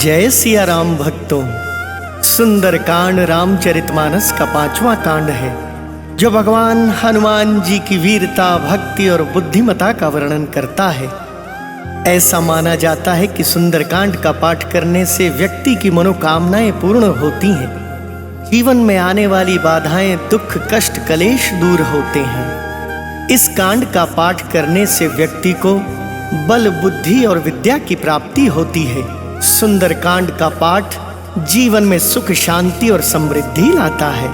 जय सिया राम भक्तों। सुंदर कांड रामचरितमानस का 5वां कांड है, जो भगवान हनुमान जी की वीरता, भक्ति और बुद्धिमता का वर्णन करता है। ऐसा माना जाता है कि सुंदरकांड का पाठ करने से व्यक्ति की मनोकामनाएं पूर्ण होती हैं, जीवन में आने वाली बाधाएं, दुख, कष्ट, कलेश दूर होते हैं। इस कांड का पाठ करने से व्यक्ति को बल, बुद्धि और विद्या की प्राप्ति होती है। सुंदरकांड का पाठ जीवन में सुख, शांति और समृद्धि लाता है।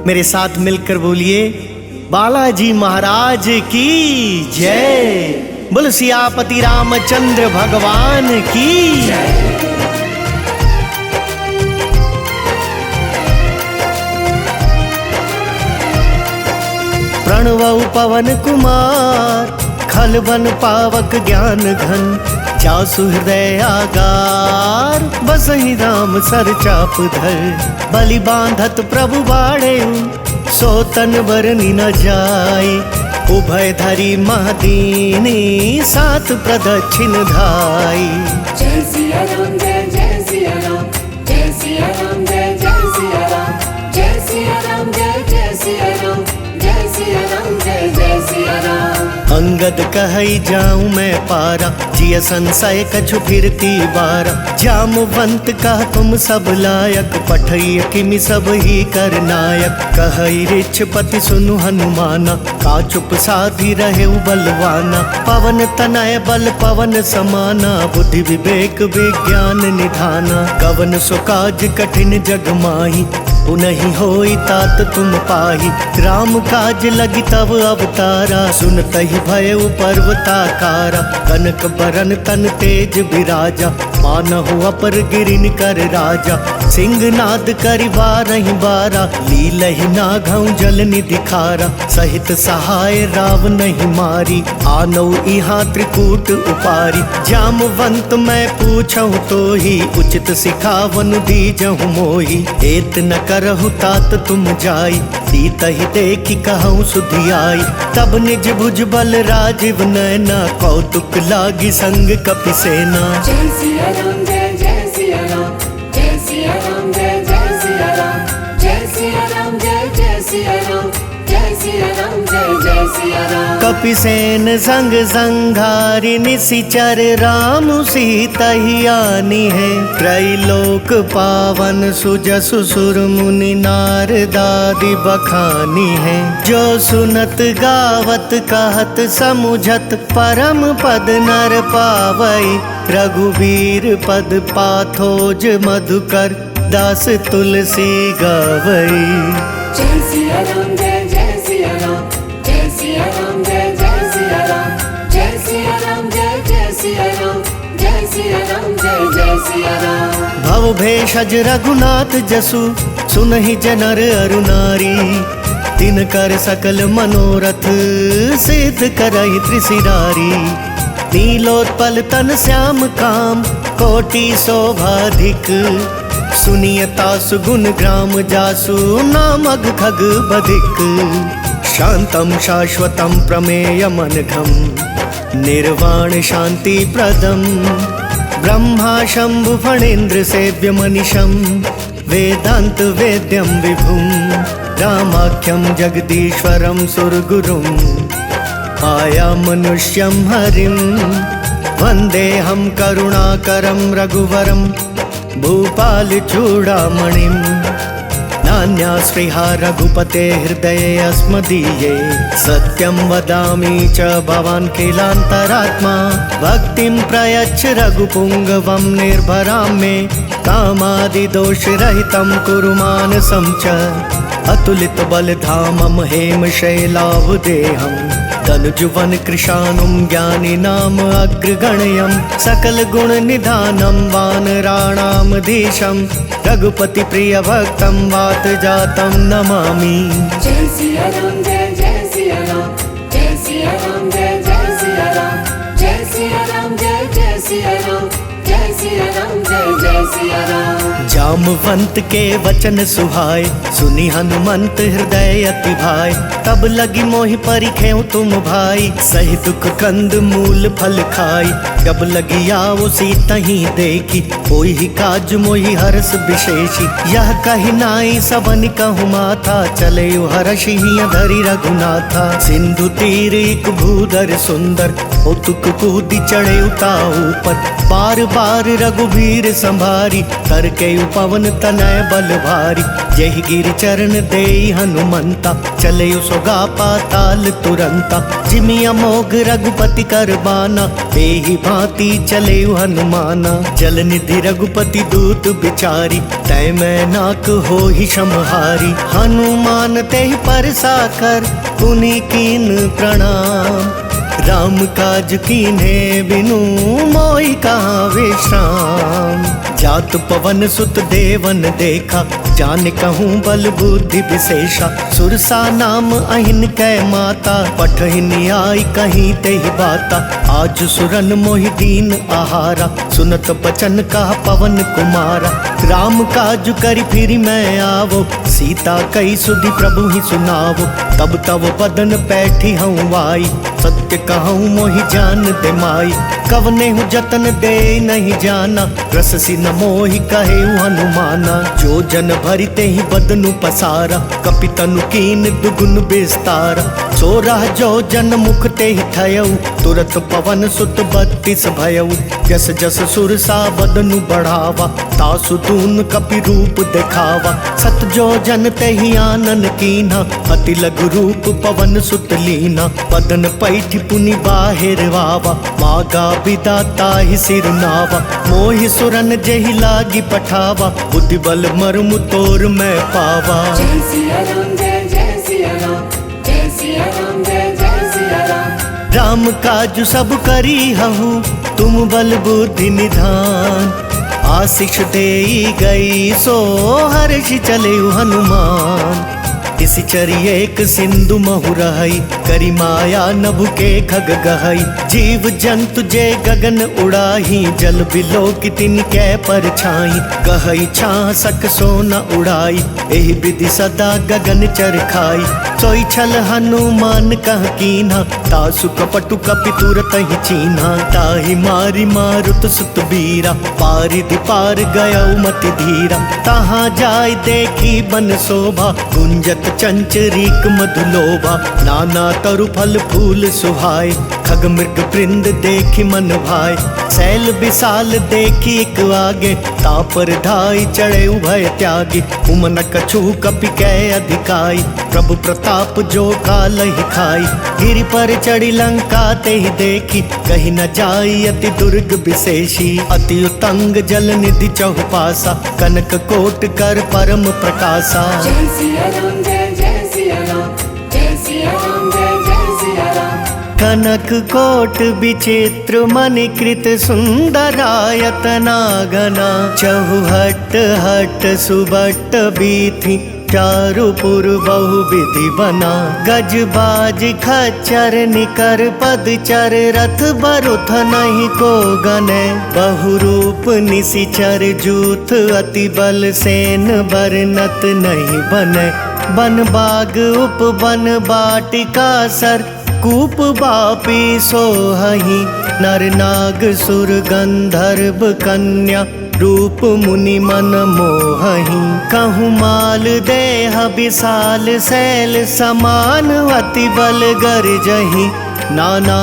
मेरे साथ मिलकर बोलिए, बालाजी महाराज की जय। बोल सियापति रामचंद्र भगवान की जय। प्रणव पवन कुमार, खलबन पावक ज्ञान घन, जासु हृदय आगार, बसहि राम सर चाप धर। बलि बांधत प्रभु बाड़े, सो तन बरनी न जाय। उभय धरी महदीनी, सात प्रदक्षिण धाई। जय सिया राम, जय सिया राम, जय सिया राम, जय सिया राम, जय सिया राम, जय सिया राम, जय सिया राम, जय सिया राम। अंगद कहई जाऊं मैं पारा, जिय संशय कछु फिरती बारा। जामवंत कह तुम सब लायक, पठई किमि सब ही कर नायक। कहई रिछपति सुनु हनुमाना, का चुप साधी रहे बलवाना। पवन तनय बल पवन समाना, बुद्धि विवेक विज्ञान निधाना। कवन सो काज कठिन जग माही, उनहि होई तात तुम पाही। राम काज लगी तब अवतारा, सुनतहि भयउ पर्वताकारा। कनक बरन तन तेज बिराजा, मानहु अपर गिरिन कर राजा। सिंहनाद करि बारहि बारा, लीलहि नाघउ जल निधि खारा। सहित सहाय राव नहीं मारी, आनौ इहाँ त्रिकूट उपारी। जामवंत मैं पूछहु तोहि, उचित सिखावनु दीजहु मोहि। एत न करहु तात तुम जाई, सीतहि देखि कहूँ सुधियाई। तब निज भुज बल राजीव नैना, कौतुक लागी संग कपि सेना। जय सिया राम, जय सिया राम, जय सिया राम, जय सिया राम, जय सिया राम, जय सिया राम, जय सिया राम, जय सिया राम। कपि सेन संग संघारि, निशिचर राम सीतहि आनी है। त्रैलोक पावन सुजसु सुर मुनि, नारदादि बखानी है। जो सुनत गावत कहत समुझत, परम पद नर पावई। रघुवीर पद पाथोज मधुकर, दास तुलसी गावई। जय सिया राम, जय सिया राम, जय सिया राम, जय सिया राम, जय सिया राम, जय सिया राम, जय सिया राम, जय सिया राम। भव भेषज रघुनाथ जसु, सुनहि जनर अरु नारी। तिनकर सकल मनोरथ, सिद्ध करहि त्रिशिरारी। नीलोत्पल तन श्याम काम, कोटि शोभाधिक। सुनियता सुगुण ग्राम जासु, नामग खग बधिक। शांतम शाश्वतम प्रमेयमनघम, निर्वाण शांति प्रदम। ब्रह्मा शंभु फणेन्द्र सेव्य मनिषम, वेदांत वेद्यम विभुम। रामाख्यम जगदीश्वरम सुरगुरुम, आया मनुष्यम हरिम। वंदेहम करुणाकरम रघुवरम, भूपाल चूड़ामणिम। नान्या स्पृहा रघुपते हृदये अस्मदीये। सत्यं वदामि च भवान् किलान्तरात्मा। भक्तिं प्रयच्छ रघुपुङ्गवं निर्भरां मे। कामादिदोषरहितं कुरु मानसं च। अतुलित बलधामं हेमशैलावदेहं। तनुजुवन कृशानुं ज्ञानिनाम अग्रगण्यं। सकल गुण निधानं वानराणां धीशं। रघुपति प्रिय भक्तं वात जातं नमामि। जय सिया राम, जय सिया राम, जय सिया राम, जय सिया राम, जय सिया राम, जय सिया राम, जय सिया राम, जय सिया राम। जामवंत के वचन सुहाए, सुनि हनुमंत हृदय अति भाई। तब लगी मोहि परिखेउ तुम भाई, सही दुख कंद मूल फल खाई। जब लगिया वो सीता ही देखी, कोई ही काज मोहि हर्ष विशेषी। यह कही नाई सबन कहु माथा, चले हर्ष ही धरि रघुनाथा। सिंधु तीर एक भूधर सुंदर, कौतुक कूदी चढ़े उता ऊपर। बार बार रघुबीर संभारी, तर के पवन तनय बल भारी। जहि गिरि चरण देई हनुमंता, चले सोगा पाताल तुरंता। जिमि अमोघ रघुपति कर बाना, एहि भांति चले हनुमाना। जल निधि रघुपति दूत बिचारी, तय मैं नाक हो ही समहारी। हनुमान तेहि परसा कर, पुनि कीन प्रणाम। राम काज कीन्हे बिनु, मोहि कहाँ विश्राम। जात पवन सुत देवन देखा, जान कहूँ बल बुद्धि विशेषा। सुरसा नाम अहिन कै माता, पठहिन आई कहीं तेहि बाता। आज सुरन मोहि दीन आहारा, सुनत बचन कहा पवन कुमारा। राम काज करि फिर मैं आवो, सीता कई सुधि प्रभु ही सुनावो। तब तब बदन पैठी हूँ आई, सत्य कहूँ मोहि जान दे माई। कवने हूँ जतन दे नहीं जाना, रससी न मोहि कहे हनुमाना। जो जन भरिते ही बदनु पसारा, कपितनु कीन दुगुन विस्तारा। सोरह जो जन मुख ते ही थयऊ, तुरत पवन सुत 32 भयऊ। जस जस सुरसा बदनु बढ़ावा, तासु तून कपि रूप दिखावा। सत जो जन ते ही आनन कीन्हा, अति लघु रूप पवन सुत लीना। बदन पैठ पुनि बाहिर वावा, मागा विदाता ही सिर नावा। मोहि सुरन जेहि लागी पठावा, बुद्धि बल मर्म तोर मैं पावा। जय सिया राम जय जय सिया राम, जय सिया राम जय जय सिया राम। राम काज सब करी हूँ, तुम बल बुद्धि निधान। आशीष देई गई सो हर्ष चले हनुमान। इसी चरिए एक सिंधु महु रहई, करी माया नभु के खग गहई। जीव जंतु जे गगन उड़ाही, जल बिलो की तिन कै पर छाई। गहई छां सक सोना उड़ाई, एहि विधि सदा गगन चर खाई। सोई छल हनुमान कह कीन्हा, तासु कपटु कपि तुरत ही चीन्हा। ताहि मारी मारुत सुत बीरा, पारिधि पार गयौ मति धीरा। तहाँ जाय देखी बन शोभा, गुंजत चंचरीक मधुलोभा। नाना तरु फल फूल सुहाय, खग मृग वृंद देखी मन भाय। शैल विशाल देखी एक आगे, तापर धाई चढ़े उभय त्यागी। उमन कछु कपि कै अधिकाई, प्रभु प्रताप जो काल ही खाई। गिरि पर चढ़ी लंका ते ही देखी, कहीं न जाई अति दुर्ग विशेषी। अति उतंग जल निधि चहुपासा, कनक कोट कर परम प्रकाशा। जय सिया राम जय जय सिया राम, जय सिया राम जय जय सिया राम। कनक कोट विचित्र मणिकृत सुंदरायतना घना। चहुहट हट सुबट बीथी, चारुपुर बहु विधि बना। गज बाज खच्चर निकर पदचर, रथ बरुथ नहीं को गने। बहुरूप निशिचर जूथ, अति बल सेन बरनत नहीं बने। बन बाग उपवन बाटिका सर, कूप बापी सोहहि। नर नाग सुर गंधर्व कन्या, रूप मुनि मन मोहहि। कहूँ माल देह विशाल शैल समान, अति बल गर्जहि। नाना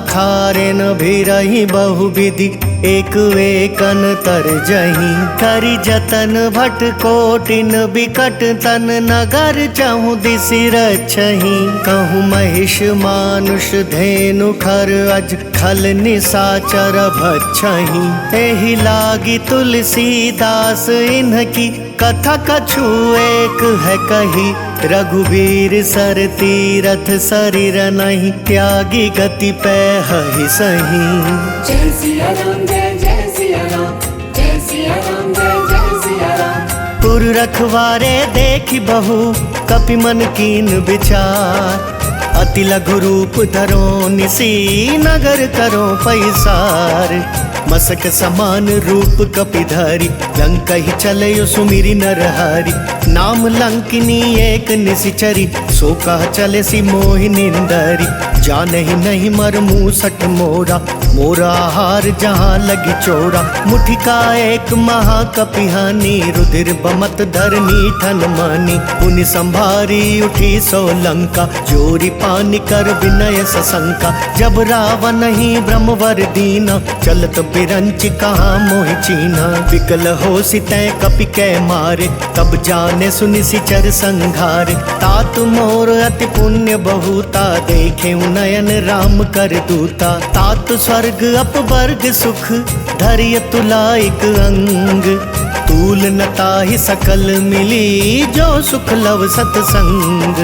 खारेन भिरहि बहु विधि, एक वेकन तरजहि। करि जतन भट कोटिन बिकट तन, नगर चहु दिसि रक्षहि। कहूँ महिष मानुष धेनु खर, अज खल निशाचर भक्षहि। एहि लागी तुलसीदास इन्हकी, कथा कछु एक है कही। रघुवीर सर तीरथ शरीर नहीं, त्यागी गति पैहि सही। जय सिया राम जय जय सिया राम, जय सिया राम जय जय सिया राम। पुर रखवारे देखी बहु, कपि मन कीन विचार। अति लघु रूप धरो निसी, नगर करो पैसार। मसक समान रूप कपिधारी, लंका ही चलयो सुमिरी नरहारी। नाम लंकिनी एक निशिचरी, सो कह चले सी मोहि निंदरी। जान ही नहीं मर मूसठ मोरा, मोरा हार जहाँ लगी चोरा। मुठिका एक महाकपिहानी, रुधिर बमत धरनी ठन मानी। पुनि संभारी उठी सो लंका, जोरी पानी कर विनय सशंका। जब रावण ही ब्रह्मवर दीना, चलत बिरंच कहाँ मोहि चीना। विकल हो सितै कपि कै मारे, तब जाने सुनि सिचर संघारे। तात मोर अति पुण्य बहुता, देखे नयन राम कर दूता। तात स्वर्ग अपवर्ग सुख, धरिय तुलाइक अंग। तूल न ताहि सकल मिली, जो सुख लव सतसंग।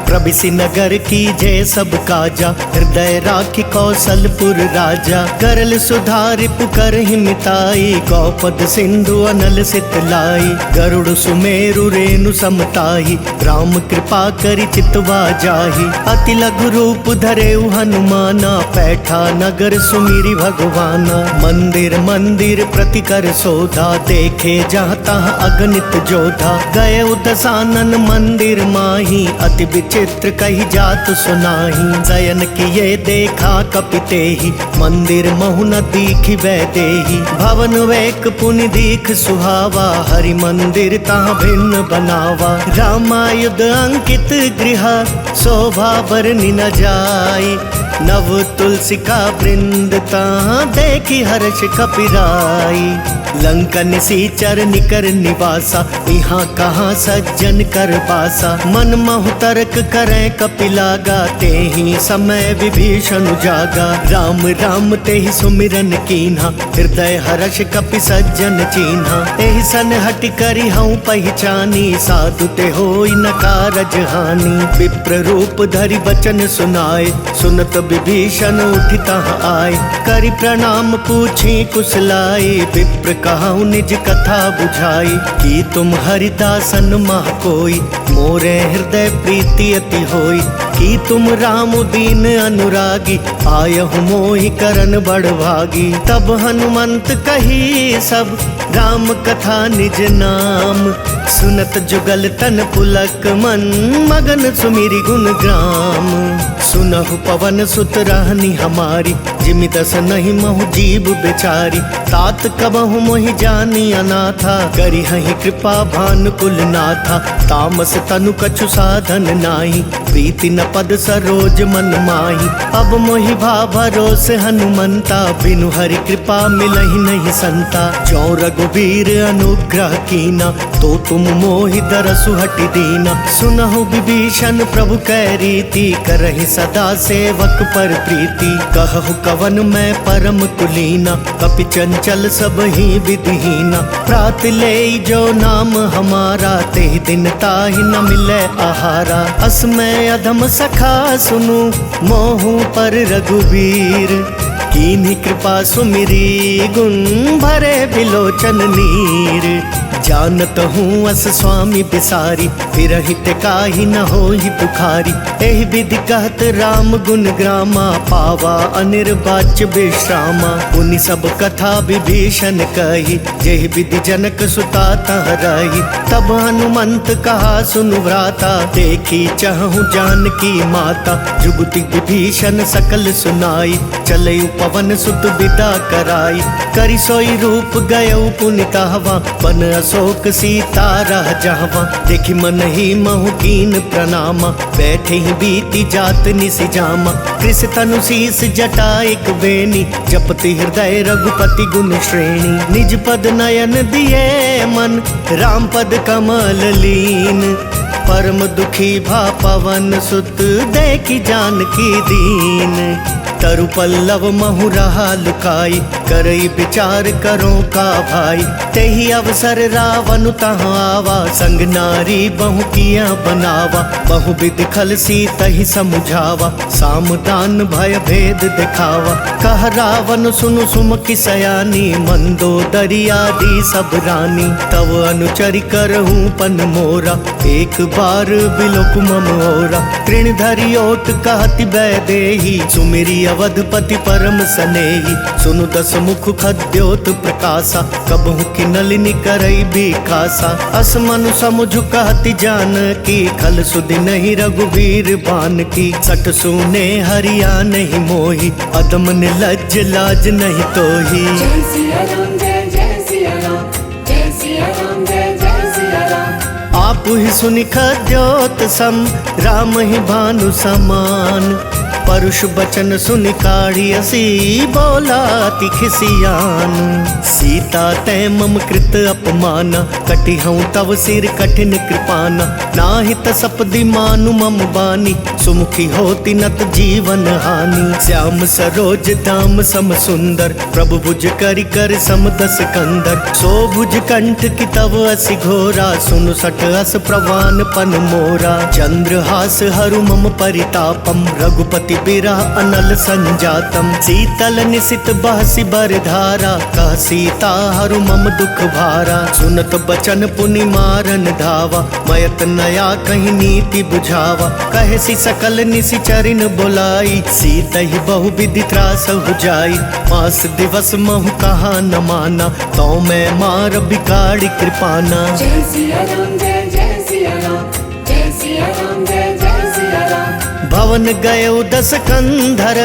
प्रबिसि नगर की जय सब काजा, हृदय राखी कौशलपुर राजा। करल सुधारि पुकर हिमिताई, गौपद सिंधु अनल सितलाई। गरुड़ सुमेरु रेणु समताही, राम कृपा करि चितवा जाहि। अति लघु रूप धरेउ हनुमाना, पैठा नगर सुमिरि भगवाना। मंदिर मंदिर प्रति कर सोधा, देखे जहाँ तहाँ अगणित जोधा। गए दसानन मंदिर माही, अति विचित्र कही जात सुनाही। शयन किए देखा कपिते ही, मंदिर महु न दीखि वैदेही। भवन वेक पुनि दीख सुहावा, हरि मंदिर तहाँ भिन्न बनावा। रामायुध अंकित गृह, शोभा बरनि न जाई। नव तुलसी का वृंद, तहाँ देखी हर्ष कपिराई। लंका निशिचर निकर निवासा, यहाँ कहाँ सज्जन कर बासा। मन महु तर्क करें कपिलागा, ते ही समय विभीषण जागा। राम राम ते ही सुमिरन कीन्हा, हृदय हर्ष कपि सज्जन चीन्हा। एहि सन हट करि हऊँ पहचानी, साधु ते होई न कारज हानि। विप्र रूप धरि बचन सुनाए, सुनत विभीषण उठि तहाँ आए। करि प्रणाम पूछी कुशलाई, विप्र कहूँ निज कथा बुझाई। कि तुम हरिदासन मह कोई, मोरे हृदय प्रीति अति होई। कि तुम राम दीन अनुरागी, आयहु मोहि करन बड़ भागी। तब हनुमंत कही सब, राम कथा निज नाम। सुनत जुगल तन पुलक मन, मगन सुमिरि गुण ग्राम। सुनहु पवन सुत रहनी हमारी, जिमि दस नहीं महु जीव बेचारी। तात कबहु मोहि जानी अनाथा, करी हहि कृपा भानुकुल नाथा। तामस तनु कछु साधन नाही, प्रीति न पद सरोज मन माही। अब मोहि भा भरोस हनुमंता, बिनु हरि कृपा मिलहि नहीं संता। जो रघुबीर अनुग्रह कीना, तो तुम मोहि दरसु हटि दीना। सुनहु विभीषण प्रभु कै रीति, करहि सदा सेवक पर प्रीति। कहु कवन मैं परम कुलीना, कपि चंचल सब ही विधिहीना। प्रात ले जो नाम हमारा, तेहि दिन ताहि न मिले आहारा। अस मैं अधम सखा सुनु, मोहु पर रघुबीर। कीन्ही कृपा सुमिरी, गुण भरे बिलोचन नीर। जानत हूँ अस स्वामी बिसारी, फिरहित काहि न होहि पुखारी। एहि विधि कहत राम गुण ग्रामा, पावा अनिर्वाच्य विश्रामा। पुनि सब कथा विभीषण कही, जेहि विधि जनक सुता तह रही। तब हनुमंत कहा सुनु भ्राता, देखी चहु जानकी माता। जुगति विभीषण सकल सुनाई, चलयु पवन सुत विदा कराई। करि सोई रूप गयउ पुनि तहवा, बन अशोक सीता रह जहवा। देखि मन ही महु कीन प्रणामा, बैठे ही बीती जात निसि जामा। कृष तनु शीस जटा एक बेनी, जपति हृदय रघुपति गुण श्रेणी। निज पद नयन दिए मन, राम पद कमल लीन। परम दुखी भा पवन सुत, देखि जानकी दीन। तरु पल्लव महु रहा लुकाई, करई विचार करो का भाई। तेहि अवसर रावण तहाँ आवा, संग नारी बहु किया बनावा। बहु विधि खल सी तहि समुझावा, सामदान भय भेद दिखावा। कह रावण सुनु सुमति सयानी, मंदोदरी आदि सब रानी। तब अनुचरि करहूँ पन मोरा, एक बार बिलोक मम ओरा। तृण धरि ओट कहति वैदेही, सुमिरि अवधपति परम सनेही। सुनु दस हसमुख खद्योत प्रकाशा, कबहु की नलिनी करई बिकासा। अस मनु समुझ कहती जान की, खल सुधि नहीं रघुवीर बान की। सठ सूने हरिया नहीं मोही, अदम निर्लज लाज नहीं तोही। जय सिया राम जय सिया राम, जय सिया राम जय सिया राम। आप ही सुनि खद्योत सम, राम ही भानु समान। परुष बचन सुनि काढ़ी असी, बोला तिखिसियान। सीता तै मम कृत अपमाना, कटि हूँ तव सिर कठिन कृपाना। नाहि तसपदि मानु मम बानी, सुमुखी होती नत जीवन हानि। श्याम सरोज धाम सम सुंदर, प्रभु भुज करि कर सम दस कंदर। सो भुज कंठ की तव असि घोरा, सुनु सठ अस प्रवान पन मोरा। चंद्रहास हरु मम परितापम, रघुपति बिरह अनल संजातम। शीतल निशित बहसि बरधारा, कह सीता हरु मम दुख भारा। सुनत बचन पुनि मारन धावा, मयत नया कहीं नीति बुझावा। कहे सी सकल निशिचरिन बोलाई, सीता ही बहु विधि त्रास हो जाई। मास दिवस महु कहा न माना, तो मैं मार बिगाड़ी कृपाना। जय सिया राम जय सिया राम, जय सिया राम जय सिया राम। भवन गयो दस कंधर,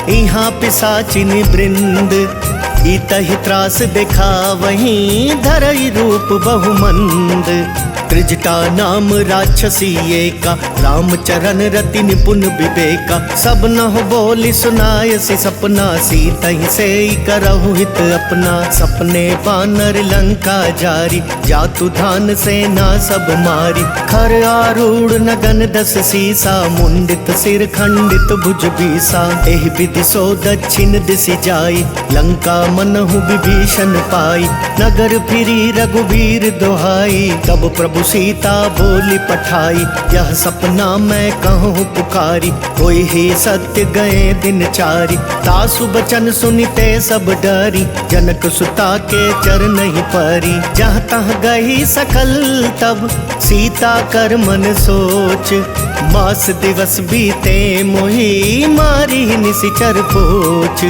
यहाँ पिशाचिनी वृंद। इतहि त्रास देखा वहीं, धरई रूप बहुमंद। त्रिजटा नाम राक्षसी एका, रामचरण रति निपुण विवेका। सब नह बोली सुनायसी सपना, सीता ही से करहु हित अपना। सपने बानर लंका जारी, जातु धान सेना सब मारी। खर आरूढ़ नगन दस सीसा, मुंडित सिर खंडित भुज बीसा। एहि विधि सो दक्षिण दिशि जाई, लंका मनहु विभीषण पाई। नगर फिरी रघुवीर दोहाई, तब प्रभु सीता बोली पठाई। यह सपना मैं कहूँ पुकारी, कोई ही सत्य गए दिन चारी। तासु बचन सुनिते सब डरी, जनक सुता के चरण ही परी। जहाँ तहाँ गई सकल तब, सीता कर मन सोच। मास दिवस बीते मोही, मारी निशिचर पोच।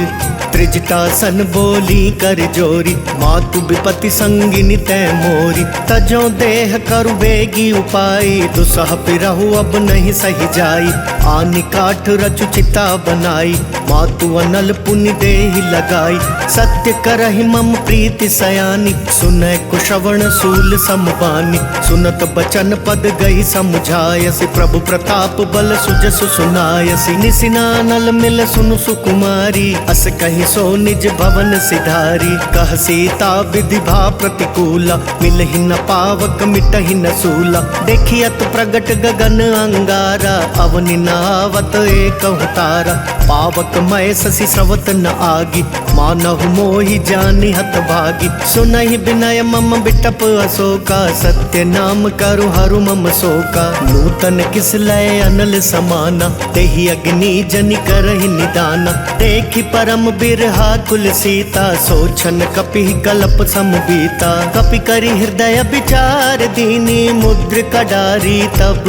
त्रिजटा सन बोली कर जोरी, मातु विपति संगिनी तै मोरी। तजो देह करु बेगी उपाई, दुसह पिरहु अब नहीं सही जाई। आनि काठ रचु चिता बनाई, मातु अनल पुनि देहि लगाई। सत्य करहि मम प्रीति सयानी, सुनय कुशवण सूल समबानी। सुनत बचन पद गई समुझायसि, प्रभु प्रताप बल सुजसु सुनायसि। निसिनानल मिल सुनु सुकुमारी, अस कहीं सो निज भवन सिधारी। कह सीता विधि भा प्रतिकूला, मिलहि न पावक मिटहि न सूला। देखियत प्रगट गगन अंगारा, अवनि न आवत एकहु तारा। पावक मय शशि स्रवत न आगी, मानहु मोहि जानि हत भागी। सुनहि विनय मम बिटप अशोका, सत्य नाम करु हरु मम शोका। नूतन किस लय अनल समाना, तेहि अग्नि जनि करहि निदाना। देखि परम बिरहा कुल सीता, सोचन कपि कल्प समबीता। कपि करि हृदय विचार दीनी, मुद्र कडारी तब।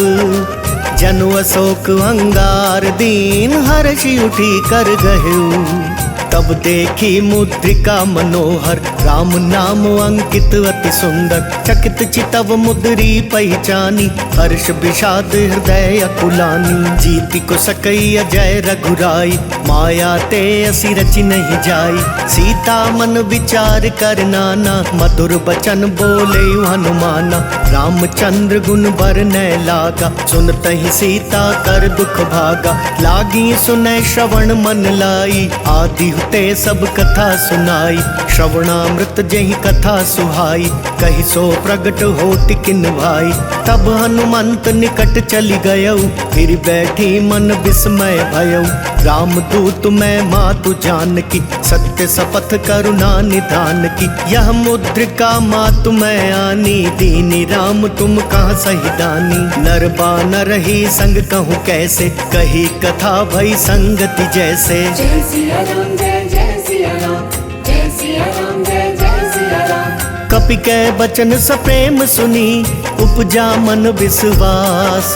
जनु अशोक अंगार दीन, हर्षि उठी कर गहेउ। तब देखी मुद्रिका मनोहर, राम नाम अंकित अति सुंदर। चकित चितव मुद्री पहचानी, हर्ष विषाद हृदय अकुलानी। जीति को सकई अजय रघुराई, माया ते असी रचि नहीं जाई। सीता मन विचार कर नाना, मधुर बचन बोले हनुमाना। रामचंद्र गुण बरनय लागा, सुनतहि सीता कर दुख भागा। लागी सुनय श्रवण मन लाई, आदि ते सब कथा सुनाई। श्रवणामृत जहि कथा सुहाई, कहि सो प्रगट होति किन भाई। तब हनुमंत निकट चली गयौ, फिर बैठी मन विस्मय भयौ। राम दूत मैं मातु जानकी, सत्य शपथ करुणा निधान की। यह मुद्रिका मातु मैं आनी, दीनी राम तुम कहाँ सही दानी। नर बानर ही संग कहूँ कैसे, कही कथा भई संगति जैसे। जय सिया राम जय सिया राम, जय सिया राम जय सिया राम। कपि कै बचन सप्रेम सुनी, उपजा मन विश्वास।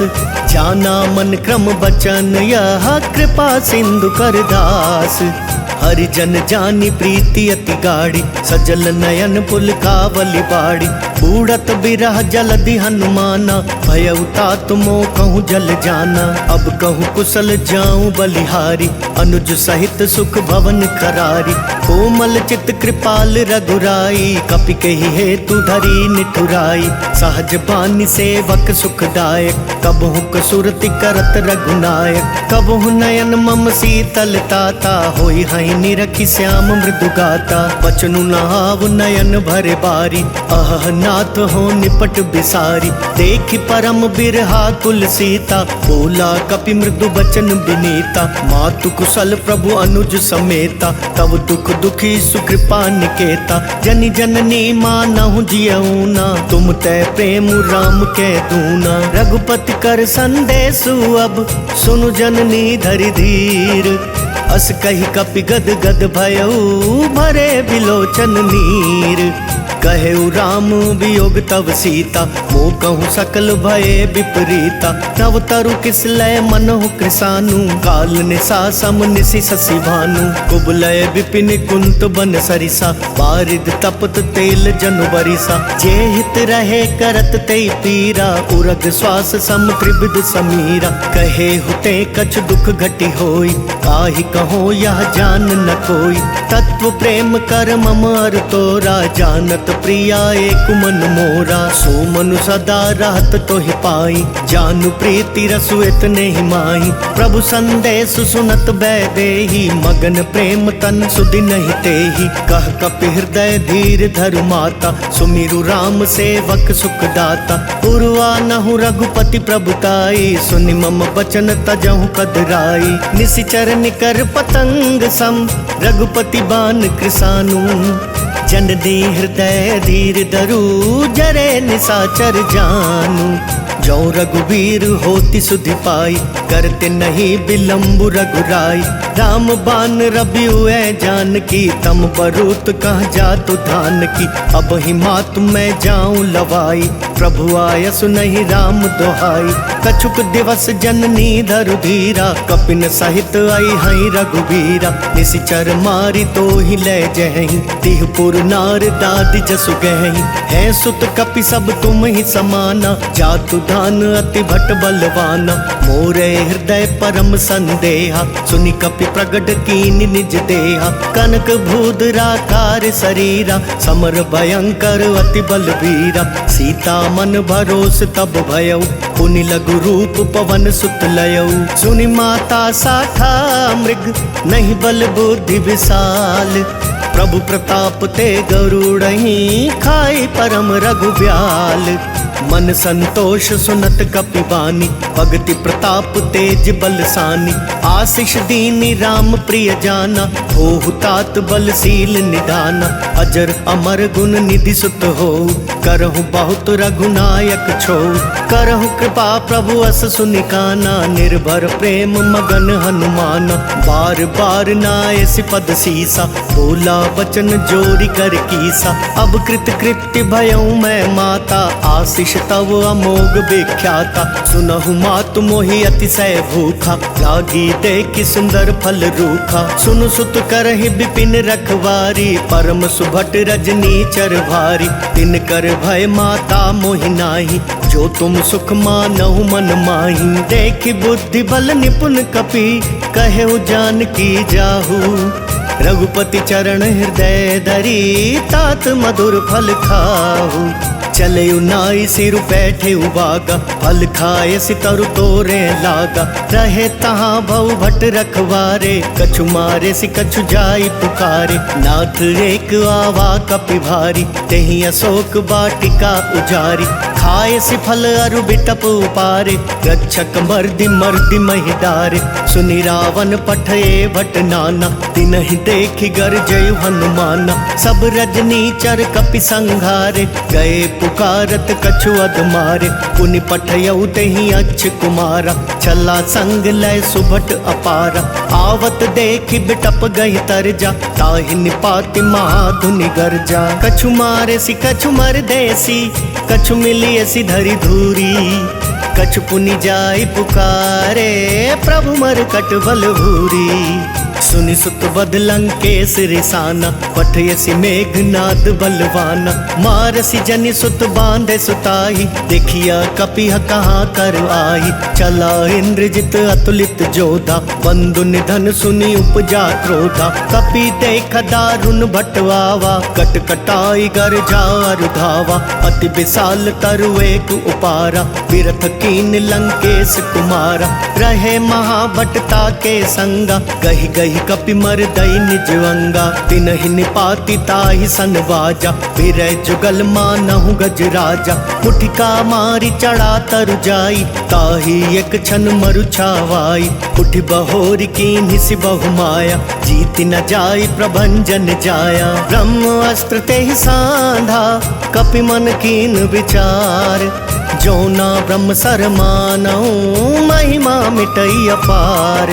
जाना मन क्रम बचन, यह कृपा सिंधु कर दास। हरि जन जानी प्रीति अति गाड़ी, सजल नयन पुल कावली बाड़ी। बूढ़त बिरह जलधि हनुमाना, भय उतात मोह कहूँ जल जाना। अब कहूँ कुशल जाऊं बलिहारी, अनुज सहित सुख भवन करारी। कोमल चित कृपाल रघुराई, कपि कही हेतु धरी निठुराई। सहज बानी सेवक सुखदायक, कबहु कसुरति करत रघुनायक। कबहु नयन मम शीतल ताता, होई हई निरखि श्याम मृदु गाता। बचनु नहाव नयन भरे बारी, अह नाथ हो निपट बिसारी। देखि परम बिरहा कुल सीता, बोला कपि मृदु बचन बिनीता। मातु कुशल प्रभु अनुज समेता, तब दुख दुखी सुकृपा निकेता। जनि जननी मानहु जियऊना, तुम तै प्रेम राम के दूना। रघुपति कर संदेशु अब, सुनु जननी धरि धीर। अस कही कपि गद गद भयऊ, भरे बिलोचन नीर। कहेउ राम वियोग तव सीता, मोह कहूँ सकल भये विपरीता। तव तरु किस लय मनहु कृसानु, काल निशा सम निशि शशि भानु। कुबलय विपिन कुंत बन सरिसा, बारिद तपत तेल जनु बरिसा। जे हित रहे करत ते पीरा, उरग श्वास सम त्रिविध समीरा। कहे हुते कछ दुख घटी होई, काहि कहो यह जान न कोई। तत्व प्रेम कर मम अर तोरा, जानत प्रिया एक मन मोरा। सो मनु सदा रहत तोहि पाई, जानु प्रीति रसु इतने ही माही। प्रभु संदेश सुनत बैदेही, मगन प्रेम तन सुधि नहीं तेही। कह कपि हृदय धीर धरु माता, सुमिरु राम सेवक सुखदाता। उर्वा नहु रघुपति प्रभुताई, सुनि मम बचन तजहु कदराई। निशिचर निकर पतंग सम, रघुपति बान कृसानु। जन दी हृदय धीर धरु, जरे निशाचर जानू। जो रघुवीर होति सुधि पाई, करते नहीं विलम्बु रघुराई। राम बान रबियुए जानकी, तम बरूत कह जातु धान की। अब ही मातु मैं जाऊं लवाई, प्रभु आयसु नहीं राम दोहाई। कछुक दिवस जननी धरु धीरा, कपिन सहित आई हई रघुवीरा। निशिचर मारी तो ही ले जहीं, तिहपुर नार दादी जसु गहीं। है सुत कपि सब तुम ही समाना, जातु धान अति भट बलवाना। मोरे हृदय परम संदेहा, सुनि कपि प्रगट कीन निज देहा। कनक भूधराकार शरीरा, समर भयंकर अति बलवीरा। सीता मन भरोस तब भयऊ, पुनि लघु रूप पवन सुत लयऊ। सुनि माता साठा मृग, नहीं बल बुद्धि विशाल। प्रभु प्रताप ते गरुड़हि, खाई परम रघुब्याल। मन संतोष सुनत कपि बानी, भगति प्रताप तेज बलसानी। आशीष दीनी राम प्रिय जाना, होहु तात बलशील निधाना। अजर अमर गुण निधि सुत हो, करहु बहुत रघुनायक छो। करहु कृपा प्रभु अस सुनिकाना, निर्भर प्रेम मगन हनुमाना। बार बार नाय सिपद सीसा, बोला वचन जोरी कर कीसा। अब कृत कृत्य भयऊ मैं माता, आशीष तव अमोघ विख्याता। सुनहु मातु मोहि अतिशय भूखा, लागी देखि सुंदर फल रूखा। सुनु सुत करहि विपिन रखवारी, परम सुभट रजनी चर भारी। तिन कर भय माता मोहि नाही, जो तुम सुख मानहु मन माही। देखि बुद्धि बल निपुण कपि, कहेउ जानकी जाहू। रघुपति चरण हृदय धरी, तात मधुर फल खाहू। चले नाई सिर बैठे उबागा, फल खाए सितरु तोरे लागा। रहे तहाँ भव भट रखवारे, कछु मारे सि कछु जाई पुकारे। नाथ एक आवा कपि भारी, तेहि अशोक वाटिका उजारी। खाए सि फल अरु बिटप उपारे, रक्षक मर्दि मर्दि महि डारे। सुनि रावण पठये भट नाना, तिनहि देखि गरजयु हनुमाना। सब रजनी चर कपि संघारे, गए पुकारत कछु अधमारे। पुनि पठयऊ तेहि अच्छ कुमारा, छला संग लय सुभट अपारा। आवत देखि बिटप गहि तरजा, ताहि निपाति महाधुनि गरजा। कछु मारे सि कछु मर देसी, कछु मिलिए सि धरि धूरी। कछु पुनि जाय पुकारे, प्रभु मर कट बल भूरी। सुनि सुत बद लंकेश रिसाना, पठयसि मेघनाद बलवाना। मारसि जनि सुत बांधे सुताई, देखिया कपिह कहाँ कर आई। चला इंद्रजित अतुलित जोधा, बंधु निधन सुनि उपजा क्रोधा। कपि देख दारुण भटवावा, कट कटाई गर जार धावा। अति विशाल तरु एक उपारा, बिरथ कीन लंकेश कुमारा। रहे महाभटता के संगा, गही गही कपि मर दई निज अंगा। तिनहि निपाति ताहि सन बाजा, फिरै जुगल मानहु गज राजा। मुठिका मारी चढ़ा तरु जाई, ताहि एक क्षण मरु छावाई। उठि बहोरी कीन्हि सि बहु माया, जीत न जाई प्रभंजन जाया। ब्रह्म अस्त्र तेहि सांधा, कपि मन कीन विचार। जो ना ब्रह्म सर मानहु, महिमा मिटई अपार।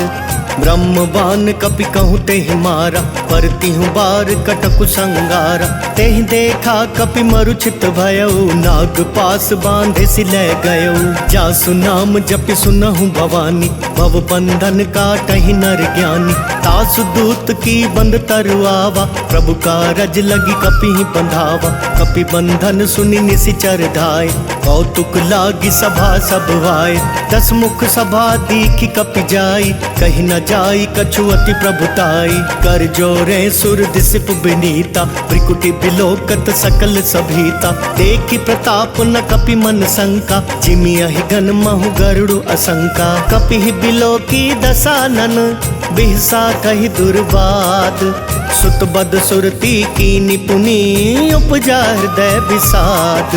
ब्रह्म बान कपि कहूँ तेहि मारा, परतिहु बार कटकु संगारा। तेहि देखा कपि मरुचित भयउ, नाग पास बांधे सिलै गयउ। जासु नाम जपि सुनहु भवानी, भव बंधन काटहि नर ज्ञानी। तासु दूत की बंद तरु आवा, प्रभु कारज लगी कपिहि बंधावा। कपि बंधन सुनि निसिचर धाय, कौतुक लागी सभा सब आए। 10 मुख सभा दीखि कपि जाई, कहि न जाई कछु अति प्रभुताई। कर जोरे सुर दिसिप बिनीता, त्रिकुटी बिलोकत सकल सभीता। देखि प्रताप न कपि मन शंका, जिमियहि गन महु गरुड़ असंका। कपिहि बिलोकी दसानन, बिहसा कहि दुर्बाद। सुत बद सुरती कीनि पुनि, उपजा हृदय विषाद।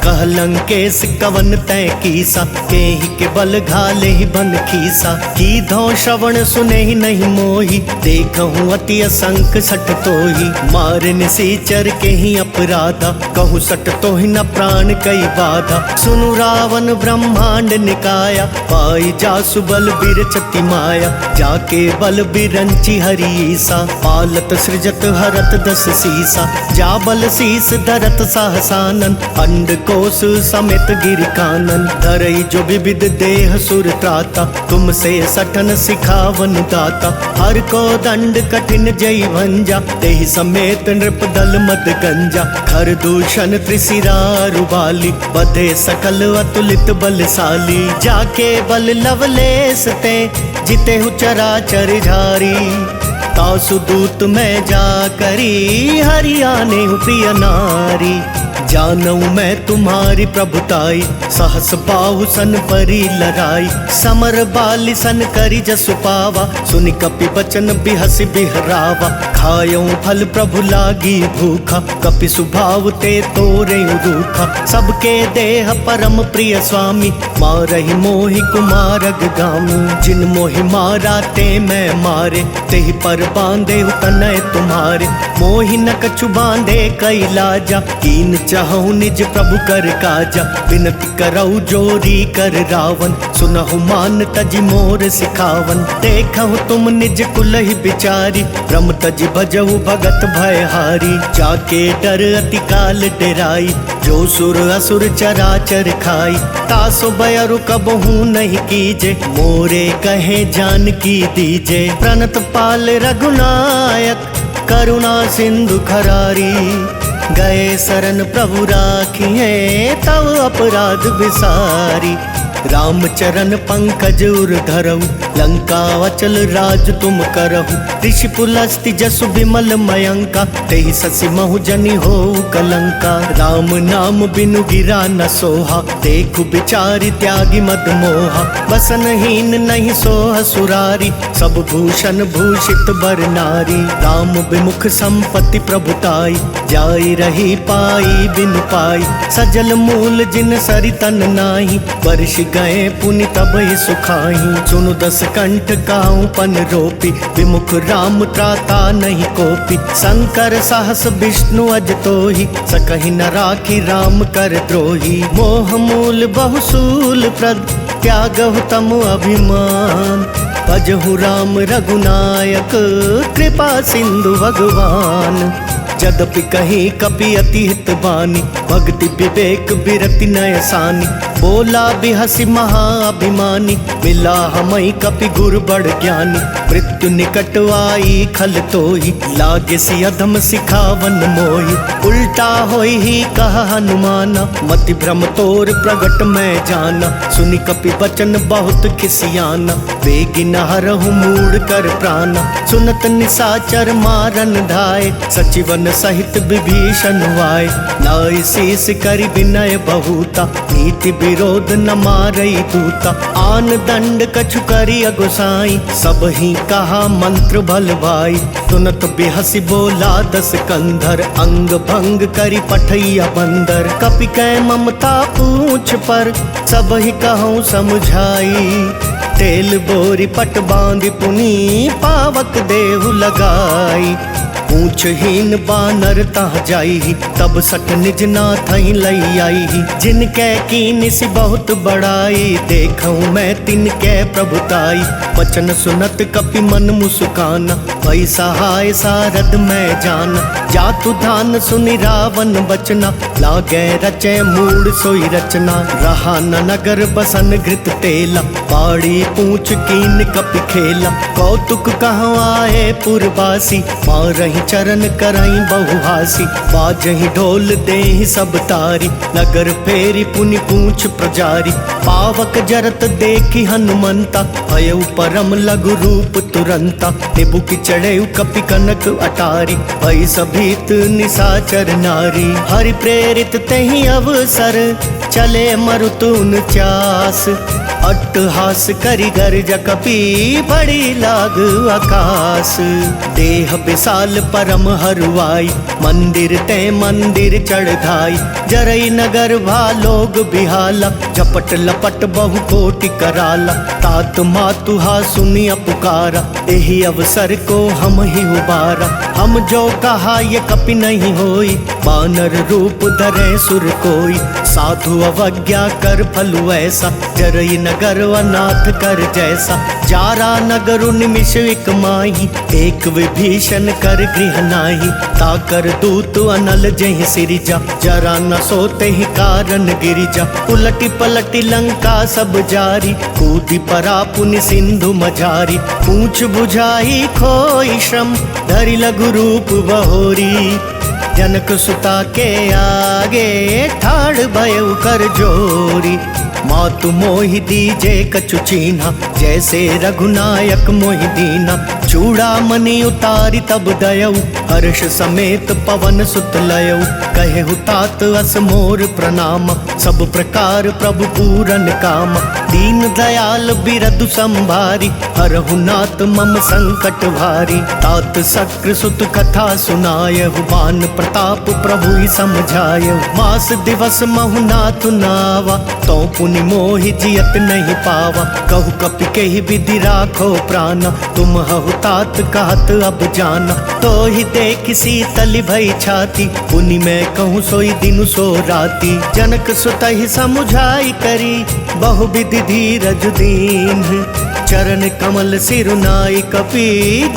कह लंकेश कवन तै कीसा, केहि के बल घाले ही बन खीसा। की धौ श्रवण सुने ही नहीं मोही, देखहूँ अति असंख सठ तोही। मारे निसीचर के ही अपराधा, कहूँ सठ तो ही न प्राण कई बाधा। सुनु रावण ब्रह्मांड निकाया, पाई जासु बल बिरचति माया। जाके बल बिरंची हरीसा, पालत सृजत हरत 10 सीसा। जा बल शीस धरत सहसानन, अंड कोश समेत गिर कानन। धरई जो विविध देह सुर त्राता, तुमसे सठन सिखावन दाता। हर को दंड कठिन जय भंजा, तेहि समेत नृप दल मद गंजा। खर दूषण त्रिशिरा रुबाली, बधे सकल अतुलित बलशाली। जाके बल लवलेस ते, जिते हु चराचर झारी। तासु दूत में जा करी, हरियाने हूँ प्रिय नारी। जानऊ मैं तुम्हारी प्रभुताई, सहस बाहु सन परी लड़ाई। समर बाली सन करी जसु पावा, सुनि कपि बचन बिहसि बिहरावा। खायऊ फल प्रभु लागी भूखा, कपि सुभाव ते तोरे रूखा। सबके देह परम प्रिय स्वामी, मारहि मोहि कुमारग गामी। जिन मोहि मारा ते मैं मारे, तेहि पर बांधे तनय तुम्हारे। मोहि न कछु बांधे कई लाजा, कीन चाहूँ निज प्रभु कर काजा। विनती करऊ जोरी कर रावण, सुनहु मान तजि मोर सिखावन। देखहु तुम निज कुलहि बिचारी, ब्रह्म तजि भजहु भगत भयहारी। जाके डर अति काल डेराई, जो सुर असुर चराचर खाई। तासो बयरु कबहू नहीं कीजे, मोरे कहे जानकी दीजे। प्रणत पाल रघुनायक, करुणा सिंधु खरारी। गए शरण प्रभु राखिए, तव अपराध विसारी। रामचरण पंकज उर धरऊ, लंका अचल राज तुम करहु। ऋषि पुलस्ति जसु विमल मयंका, तेहि ससि महु जनि हो कलंका। राम नाम बिनु गिरा न सोहा, देखु बिचारी त्यागी मद मोहा। बसनहीन नहीं सोह सुरारी, सब भूषण भूषित बर नारी। राम विमुख संपत्ति प्रभुताई, जाई रही पाई बिनु पाई। सजल मूल जिन सरि तन नाही, वर्ष गए पुनि तब ही सुखाई। सुनु 10 कंठ काहू पन रोपी, विमुख राम त्राता नहीं कोपी। शंकर साहस विष्णु अज तोहि, सकहि न राखी राम कर द्रोही। मोह मूल बहुसूल प्रद, त्यागहु तम अभिमान। भजहु राम रघुनायक, कृपा सिंधु भगवान। जदपि कहीं कपि अति हित बानी, भक्ति विवेक बिरति नयसानी। बोला बिहसी महाअभिमानी, मिला हमई कपि गुर बड़ ज्ञानी। मृत्यु निकट आई खल तोही, लागे सी अधम सिखावन मोही। उल्टा होई ही कहा हनुमाना, मति भ्रम तोर प्रगट मैं जाना। सुनि कपि बचन बहुत खिसियाना, बेगी नहरहु मूड कर प्राणा। सुनत निशाचर मारन धाय, सचिवन सहित विभीषण वाय। नाई शीस करि विनय बहुता, नीति विरोध न मारई दूता। आन दंड कछु करि अगुसाई, सब ही कहा मंत्र भल भाई। सुनत बिहसी बोला दस कंधर, अंग भंग करि पठैया बंदर। कपि कै ममता पूछ पर, सब ही कहूँ समझाई। तेल बोरी पट बांधि पुनी, पावक देहु लगाई। पूछहीन बानर तह जाई, तब सट निज नाथ लई आई। जिनके कीन सी बहुत बड़ाई, देखूं मैं तिनके प्रभुताई। वचन सुनत कपि मन मुस्काना, भई सहाय सारद मैं जाना। जातु धान सुनि रावण बचना, लागे रचे मूड सोई रचना। रहा न नगर बसन घृत तेला, बाड़ी पूछ कीन कपि खेला। कौतुक कहूँ आए पुरवासी, मारही चरण कराई बहुहासी। बाजही ढोल देहि सब तारी, नगर फेरी पुनि पूछ प्रजारी। पावक जरत देखी हनुमंता, भयउ परम लघु रूप तुरंता। निबु की चढ़ेउ कपि कनक अटारी, भई सभीत निशाचर नारी। हरि प्रेरित तेहि अवसर, चले मरुतुन चास। अट्टहास करि गर्ज कपि, बड़ी लाग आकाश। देह विशाल परम हरुआई, मंदिर ते मंदिर चढ़ाई। जरई नगर भालोग बिहाला, झपट लपट बहु कोटि कराला। तात मातुहा सुनिया पुकारा, एहि अवसर को हम ही उबारा। हम जो कहा ये कपि नहीं होई, बानर रूप धरे सुर कोई। साधु अवज्ञा कर फलु ऐसा, जरई नगर अनाथ कर जैसा। जारा नगरु निमिष एक माही, एक विभीषण कर गृह नाही। ताकर दूत अनल जहि सिरिजा, जरा न सोते ही कारण गिरिजा। उलटी पलटी लंका सब जारी, कूदी परा पुनि सिंधु मझारी। पूछ बुझाई खोई श्रम, धरि लघु रूप बहोरी। जनक सुता के आगे, ठाड़ भयउ कर जोरी। मातु मोहि दीजे कछु चीन्हा, जैसे रघुनायक मोहि दीना। चूड़ामणि उतारी तब दयऊ, हर्ष समेत पवन सुत लयऊ। कहेहु तात अस मोर प्रणाम, सब प्रकार प्रभु पूरन काम। दीन दयाल बिरदु संभारी, हरहु नाथ मम संकट भारी। तात शक्र सुत कथा सुनायहु, बान प्रताप प्रभु ही समझायहु। मास दिवस महु नाथ नावा, तो पुनि मोहि जियत नहीं पावा। कहु कपि केहि विधि राखो प्राणा, तुम हहु तात कहत अब जाना। तो ही देख शीतल भई छाती, पुनि मैं कहूँ सोई दिनु सो राती। जनक सुत ही समुझाई करी, बहु विधि धीरज दीन। चरण कमल सिरुनाई कपि,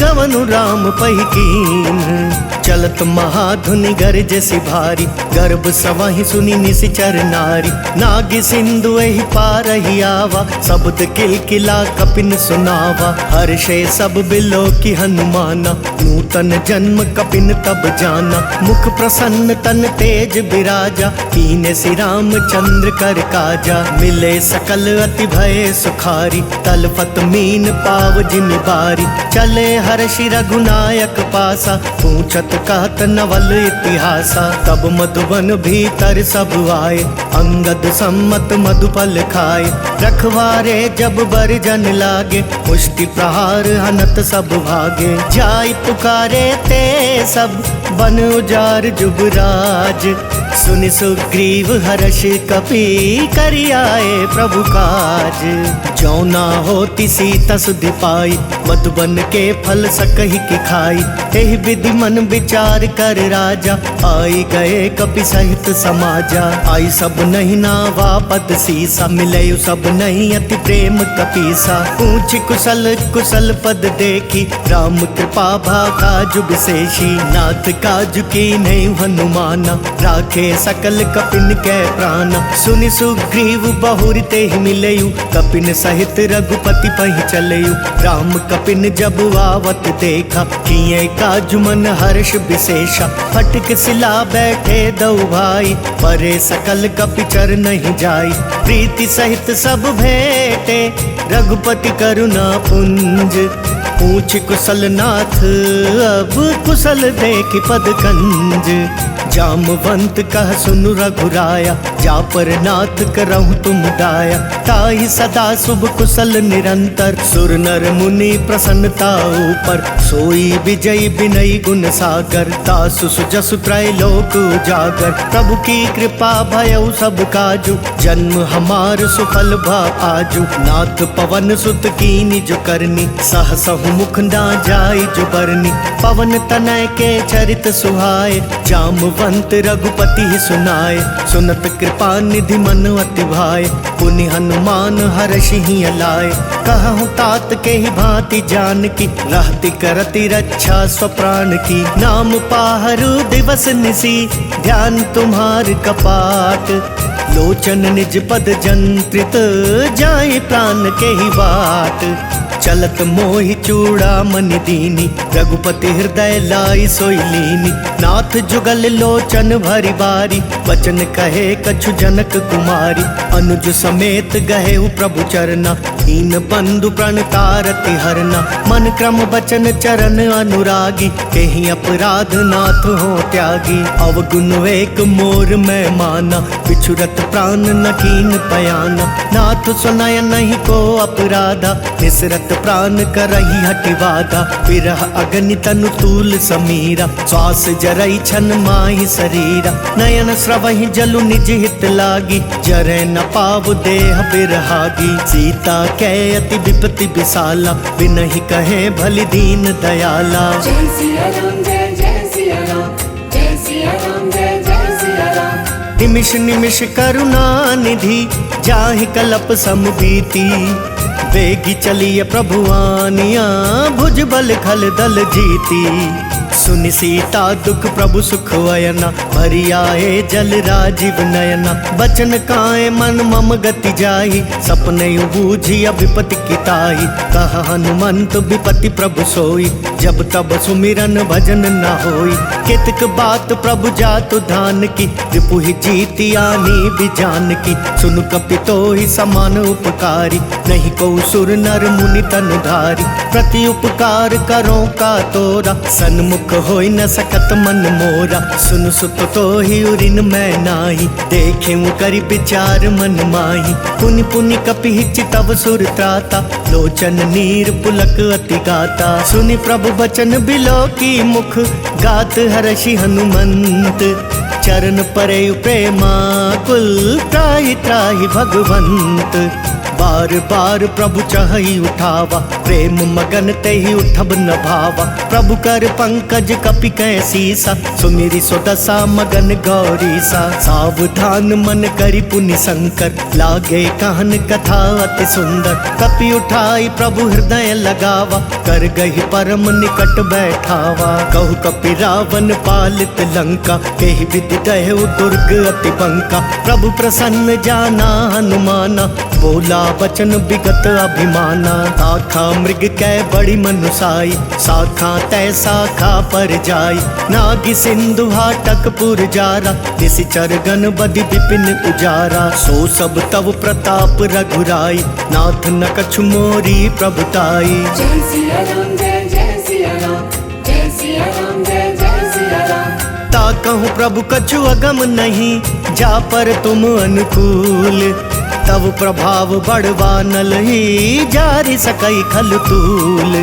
गवनु राम पहि कीन। चलत महाधुनि गरजसि भारी, गर्भ सवहि सुनि निशिचर नारी। नाग सिंधु एहि पारहि आवा, शब्द किलकिला कपिन सुनावा। हर्षे सब बिलो की हनुमाना, नूतन जन्म कपिन तब जाना। मुख प्रसन्न तन तेज बिराजा, कीने श्री राम चंद्र कर काजा। मिले सकल अति भय सुखारी, तलफत मीन पाव जिन बारी। चले हर्षि रघुनायक पासा, पूछत कहत नवल इतिहासा। तब मधुबन भीतर सब आए, अंगद सम्मत मधुफल खाए। रखवारे जब बरजन लागे, मुष्टि प्रहार हनत सब भागे। जाय पुकारे ते सब, बन उजार जुबराज। सुनि सुग्रीव हर्ष कपि, करि आए प्रभु काज। जो ना होती सीता सुधि पाई, मधुबन के फल सकहि की खाई। एहि विधि मन विचार कर राजा, आई गए कपि सहित समाजा। आई सब नहीं नावा पद सीसा, मिले सब नहीं अति प्रेम कपीसा। पूछ कुशल कुशल पद देखी, राम कृपा भागा जुग शेषी। नाथ काज की नहीं हनुमाना, राखे राखे सकल कपिन के प्राण। सुनि सुग्रीव बहुरी ते ही मिलयु, कपिन सहित रघुपति पहि चलयु। राम कपिन जब आवत देखा, किए काजु मन हर्ष विशेषा। फटक सिला बैठे दो भाई, परे सकल कपि चर नहीं जाई। प्रीति सहित सब भेटे, रघुपति करुणा पुंज। पूछ कुशल नाथ अब कुशल देख पद कंज। जामवंत कह सुनु रघुराया, जा पर नाथ करहु तुम दाया। ताहि सदा शुभ कुशल निरंतर, सुर नर मुनि प्रसन्नता ऊपर। सोई विजयी विनयी गुण सागर, तासु सुजसु त्रैलोक उजागर। प्रभु की कृपा भयउ सब काजु, जन्म हमार सुफल भा आजु। नाथ पवन सुत कीनि जो करनी, सहसहु मुख ना जाई जो बरनी। पवन तनय के चरित सुहाए, जामवंत रघुपति ही सुनाए। सुनत कृपा निधि मन अति भाए, पुनि हनुमान हर्षि ही अलाए। कहूँ तात के ही भांति जानकी, रहती करती रक्षा स्वप्राण की। नाम पाहरु दिवस निसी, ध्यान तुम्हार कपाट। लोचन निज पद जंत्रित, जाए प्राण के ही बाट। चलत मोहि चूड़ामणि दीनी, रघुपति हृदय लाई सोई लीनी। नाथ जुगल लोचन भरी बारी, वचन कहे कछु जनक कुमारी। अनुज समेत गहे प्रभु चरना, दीन बंधु प्रणतारति हरना। मन क्रम बचन चरण अनुरागी, केहि अपराध नाथ हो त्यागी। अवगुण एक मोर मैं माना, बिछुरत प्राण न कीन पयाना। नाथ सुनय नहीं को अपराधा, निसरत प्राण करही हटिवादा। विरह अग्नि तनु तूल समीरा, श्वास जरई छन माहि शरीरा। नयन स्रवहि जलु निज हित लागी, जरै न पाव देह बिरहागी। सीता कै अति विपति विशाला, बिनहि कहे भलि दीन दयाला। जय सिया राम जय जय सिया राम, जय सिया राम जय जय सिया राम। निमिष निमिष करुणा निधि, जाहि कलप समबीती। वेगी चलिए प्रभुआनिया, भुज बल खल दल जीती। सुनि सीता दुख प्रभु सुख वयना, भरी आए जल राजीव नयना। बचन काए मन मम गति जाहि, सपने बूझी विपति किताही। कह हनुमंत विपति प्रभु सोई, जब तब सुमिरन भजन न होई। कितक बात प्रभु जातु धान की, रिपुहि जीति आनी बिजान की। सुनु कपितो ही समान उपकारी, नहीं को सुर नर मुनि तन धारी। प्रति उपकार करो का तोरा, सन्मुख होई न सकत मन मोरा। सुन सुत तो ही उरिन मैं नाही, देखे करि विचार मन माही। पुनि पुनि कपि चितव सुर त्राता, लोचन नीर पुलक अति गाता। सुनि प्रभु बचन बिलो की मुख, गात हर्षि हनुमंत। चरण परे प्रेमा कुल, त्राहि त्राहि भगवंत। बार बार प्रभु चहई उठावा, प्रेम मगन ते ही उठब न भावा। प्रभु कर पंकज कपि कै सीसा, सुमिरि सुदशा मगन गौरीसा। सावधान मन करि पुनि शंकर, लागे कहन कथा अति सुंदर। कपि उठाई प्रभु हृदय लगावा, कर गही परम निकट बैठावा। कहु कपि रावण पालित लंका, केहि विधि दहु दुर्ग अति बंका। प्रभु प्रसन्न जाना हनुमाना, बोला बचन विगत अभिमाना। शाखा मृग कै बड़ी मनुसाई, शाखा तय शाखा पर जाई। नागी सिंधु हाटक पुर जारा, निशिचर गण बदि विपिन उजारा। सो सब तव प्रताप रघुराई, नाथ न कछु मोरी प्रभुताई। जय सिया राम जय जय सिया राम, जय सिया राम जय जय सिया राम। ता कहूँ प्रभु कछु अगम नहीं, जा पर तुम अनुकूल। तब प्रभाव बढ़वा नल ही, जारि सकई खल तूल।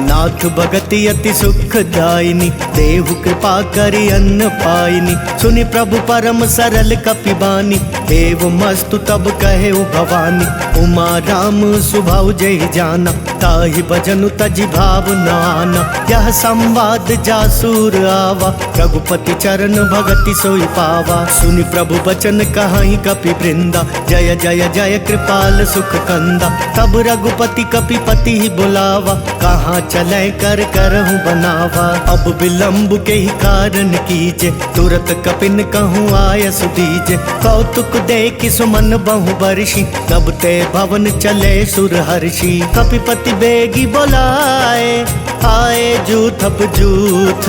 नाथ भगति अति सुखदायिनी, देहु कृपा करि अन्न पाइनी। सुनि प्रभु परम सरल कपिबानी, देव मस्तु तब कहे भवानी। उमा राम सुभाव जय जाना, ताहि भजनु तजि भाव न आना। यह संवाद जासूर आवा, रघुपति चरण भगति सोई पावा। सुनि प्रभु बचन कहाई कपि वृंदा, जय जय जय कृपाल सुख कंदा। तब रघुपति कपिपति ही बुलावा, कहाँ चले कर करहूँ बनावा। अब विलम्ब के ही कारण कीजे, तुरत कपिन कहूँ आय सुदीजे। कौतुक देख सुमन बहु बरसी, तब ते भवन चले सुर हर्षि। कपिपति बेगी बोलाए, आए जूथप जूथ,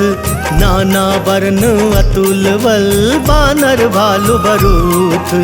नाना वर्ण अतुल बल, बानर भालु बरूथ।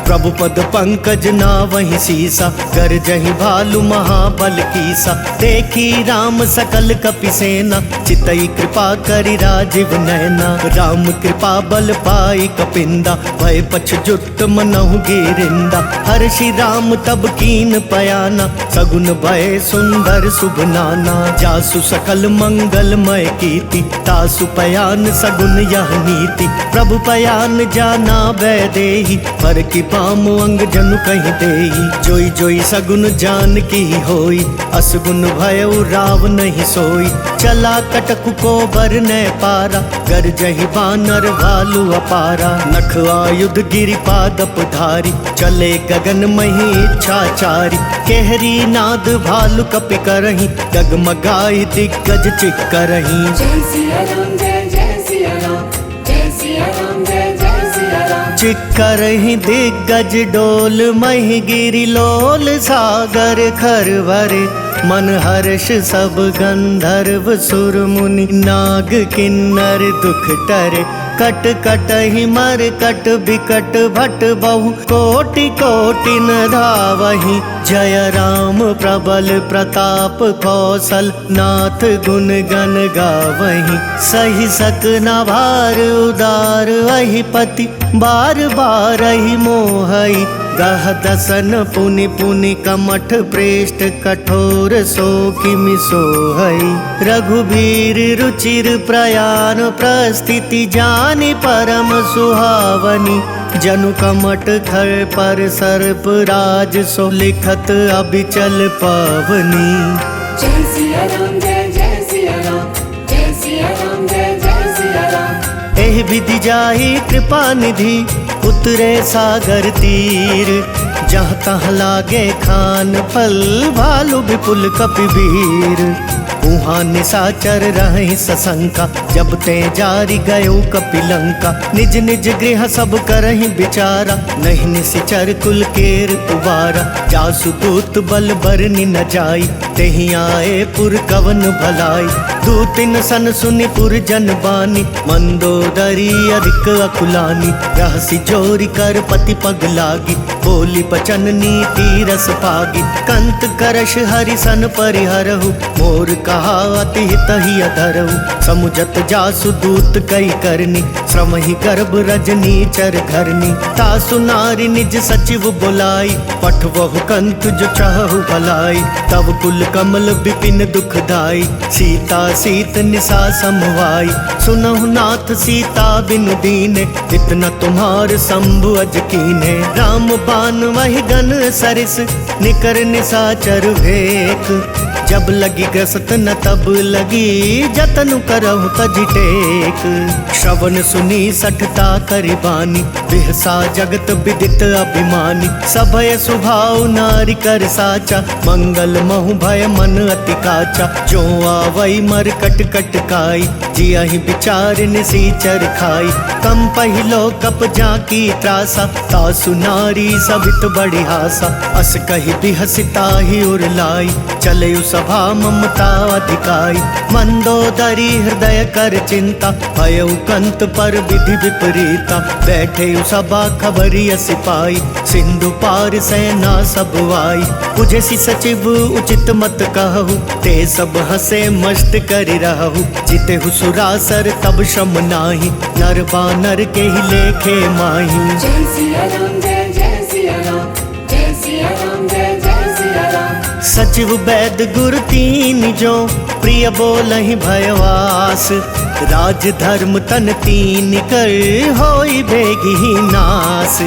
प्रभु पद पंकज ना वही सीसा, गरजहि भालु महाबल कीसा। देखी राम सकल कपि सेना, चितई कृपा करि राजीव नैना। राम कृपा बल पाई कपिंदा, भय पछ जुट मनहु गिरिंदा। हर्षि राम तब कीन पयाना, सगुन भय सुंदर शुभ नाना। जासु सकल मंगलमय कीर्ति, तासु पयान सगुन यह नीति। प्रभु पयान जाना वैदेही, पर की पाम अंग जनु कहीं देही। जोई जोई सगुन जान की होई, असगुन भयउ राव नहीं सोई। चला कटकु को बर न पारा, गरजहि बानर भालु अपारा। नख आयुध गिरि पादप धारी, चले गगन मही इच्छाचारी। केहरी नाद भालु कपि करही, डगमगाई दिग्गज चिक करही। जय सिया राम जय जय सिया राम, जय सिया राम जय जय सिया राम। चिक्करहि दिग्गज डोल, महि गिरि लोल सागर खरवरे। मन हर्ष सब गंधर्व सुर मुनि, नाग किन्नर दुख टरे। कट कटहि मर कट बिकट भट बहु, कोटि कोटि न धावहि। जय राम प्रबल प्रताप कौशल, नाथ गुण गण गावहि। सही सक न भार उदार अहिपति, बार बार ही मोहई। गह दसन पुनि पुनि कमठ प्रेष्ठ, कठोर सो किमि सोहई। रघुबीर रुचिर प्रयाण प्रस्थिति, जानि परम सुहावनी। जनु कमठ खर पर सर्प राज, सो लिखत अबिचल पावनी। जय सिया राम जय जय सिया राम, जय सिया राम जय जय सिया राम। एहि विधि जाहि कृपा निधि, उतरे सागर तीर। जहाँ तहाँ लागे खान फल, भालु विपुल कपिवीर। उहाँ निशाचर रहि सशंका, जब ते जारी गयो कपिलंका। निज निज गृह सब करहि विचारा, नहीं निशिचर कुल केर उबारा। जासु दूत बल बरनि न जाई, तेहि आए पुर कवन भलाई। दूतिन सन सुनि पुर जन बानी, मंदोदरी अधिक अकुलानी। रहसि जोरी कर पति पग लागी, बोली बचन नीति रस पागी। कंत करश हरि सन परिहरहु, मोर कहा अति हित ही अधरहु। समुझत जासु दूत कई करनी, श्रम ही गर्भ रजनी चर घरनी। तासु नारी निज सचिव बुलाई, पठवहु कंत जो चाहु भलाई। तब कुल कमल विपिन दुखदाई, सीता सीत निशा समवाई। सुनहु नाथ सीता बिनु दीने, इतना तुम्हार शंभु अज कीने। राम बान वही गन सरिस, निकर निशाचर भेक। जब लगी ग्रसत न तब लगी, जतनु करहु तजि टेक। श्रवण सुनी सठता करि बानी, बिहसा जगत विदित अभिमानी। सभय सुभाव नारी कर साचा, मंगल महु भय मन अति काचा। जो आवई मर कट कट काई, जियहि विचार निसीचर खाई। कम पहिलो कप जाकी त्रासा, तासु नारी सबित बड़ी हासा। अस कहि बिहसिता ही उरलाई, चले सभा ममता अधिकाई। मंदोदरी हृदय कर चिंता, भयउ कंत पर विधि विपरीता। बैठे सभा खबरी सिपाही, सिंधु पार सेना सब आई। बुझसि सचिव उचित मत कहु, ते सब हसे मस्त करि रहु। जितेहु सुरासर तब श्रम नाही, नर बानर के ही लेखे माही। जय सिया राम जय जय सिया राम, जय सिया राम जय जय सिया राम। सचिव वैद गुर तीन जो, प्रिय बोलहि भयवास। राज धर्म तन तीन कर, होई बेगी ही नास।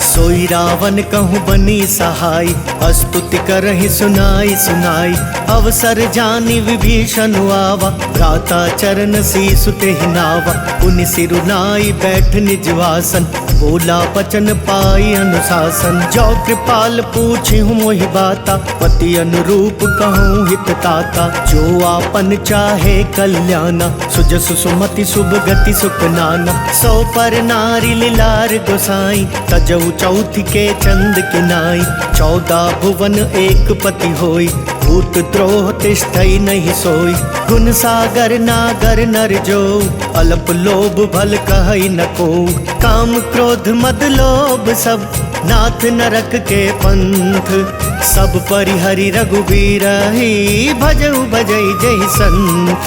सोई रावण कहूँ बनी सहाय, स्तुति करहि सुनाई सुनाई। अवसर जानी विभीषण आवा, भ्राता चरण शीसु तेहि नावा। पुनि सिरु नाई बैठ निज वासन, बोला बचन पाई अनुशासन। जो कृपाल पूछी हूँ मोहि बाता, पति अनुरूप कहूँ हित ताता। जो आपन चाहे कल्याणा, सुजस सुमति शुभ गति सुख नाना। सो पर नारी लीलार गोसाई, तजऊ चौथ के चंद किनाई। 14 भुवन एक पति होई, भूत द्रोह तिष्ठई नहीं सोई। गुण सागर नागर नर जो, अल्प लोभ भल कहई न को। काम क्रोध मद लोभ सब, नाथ नरक के पंथ। सब परिहरि रघुबीर ही, भजऊ भजई जय संत।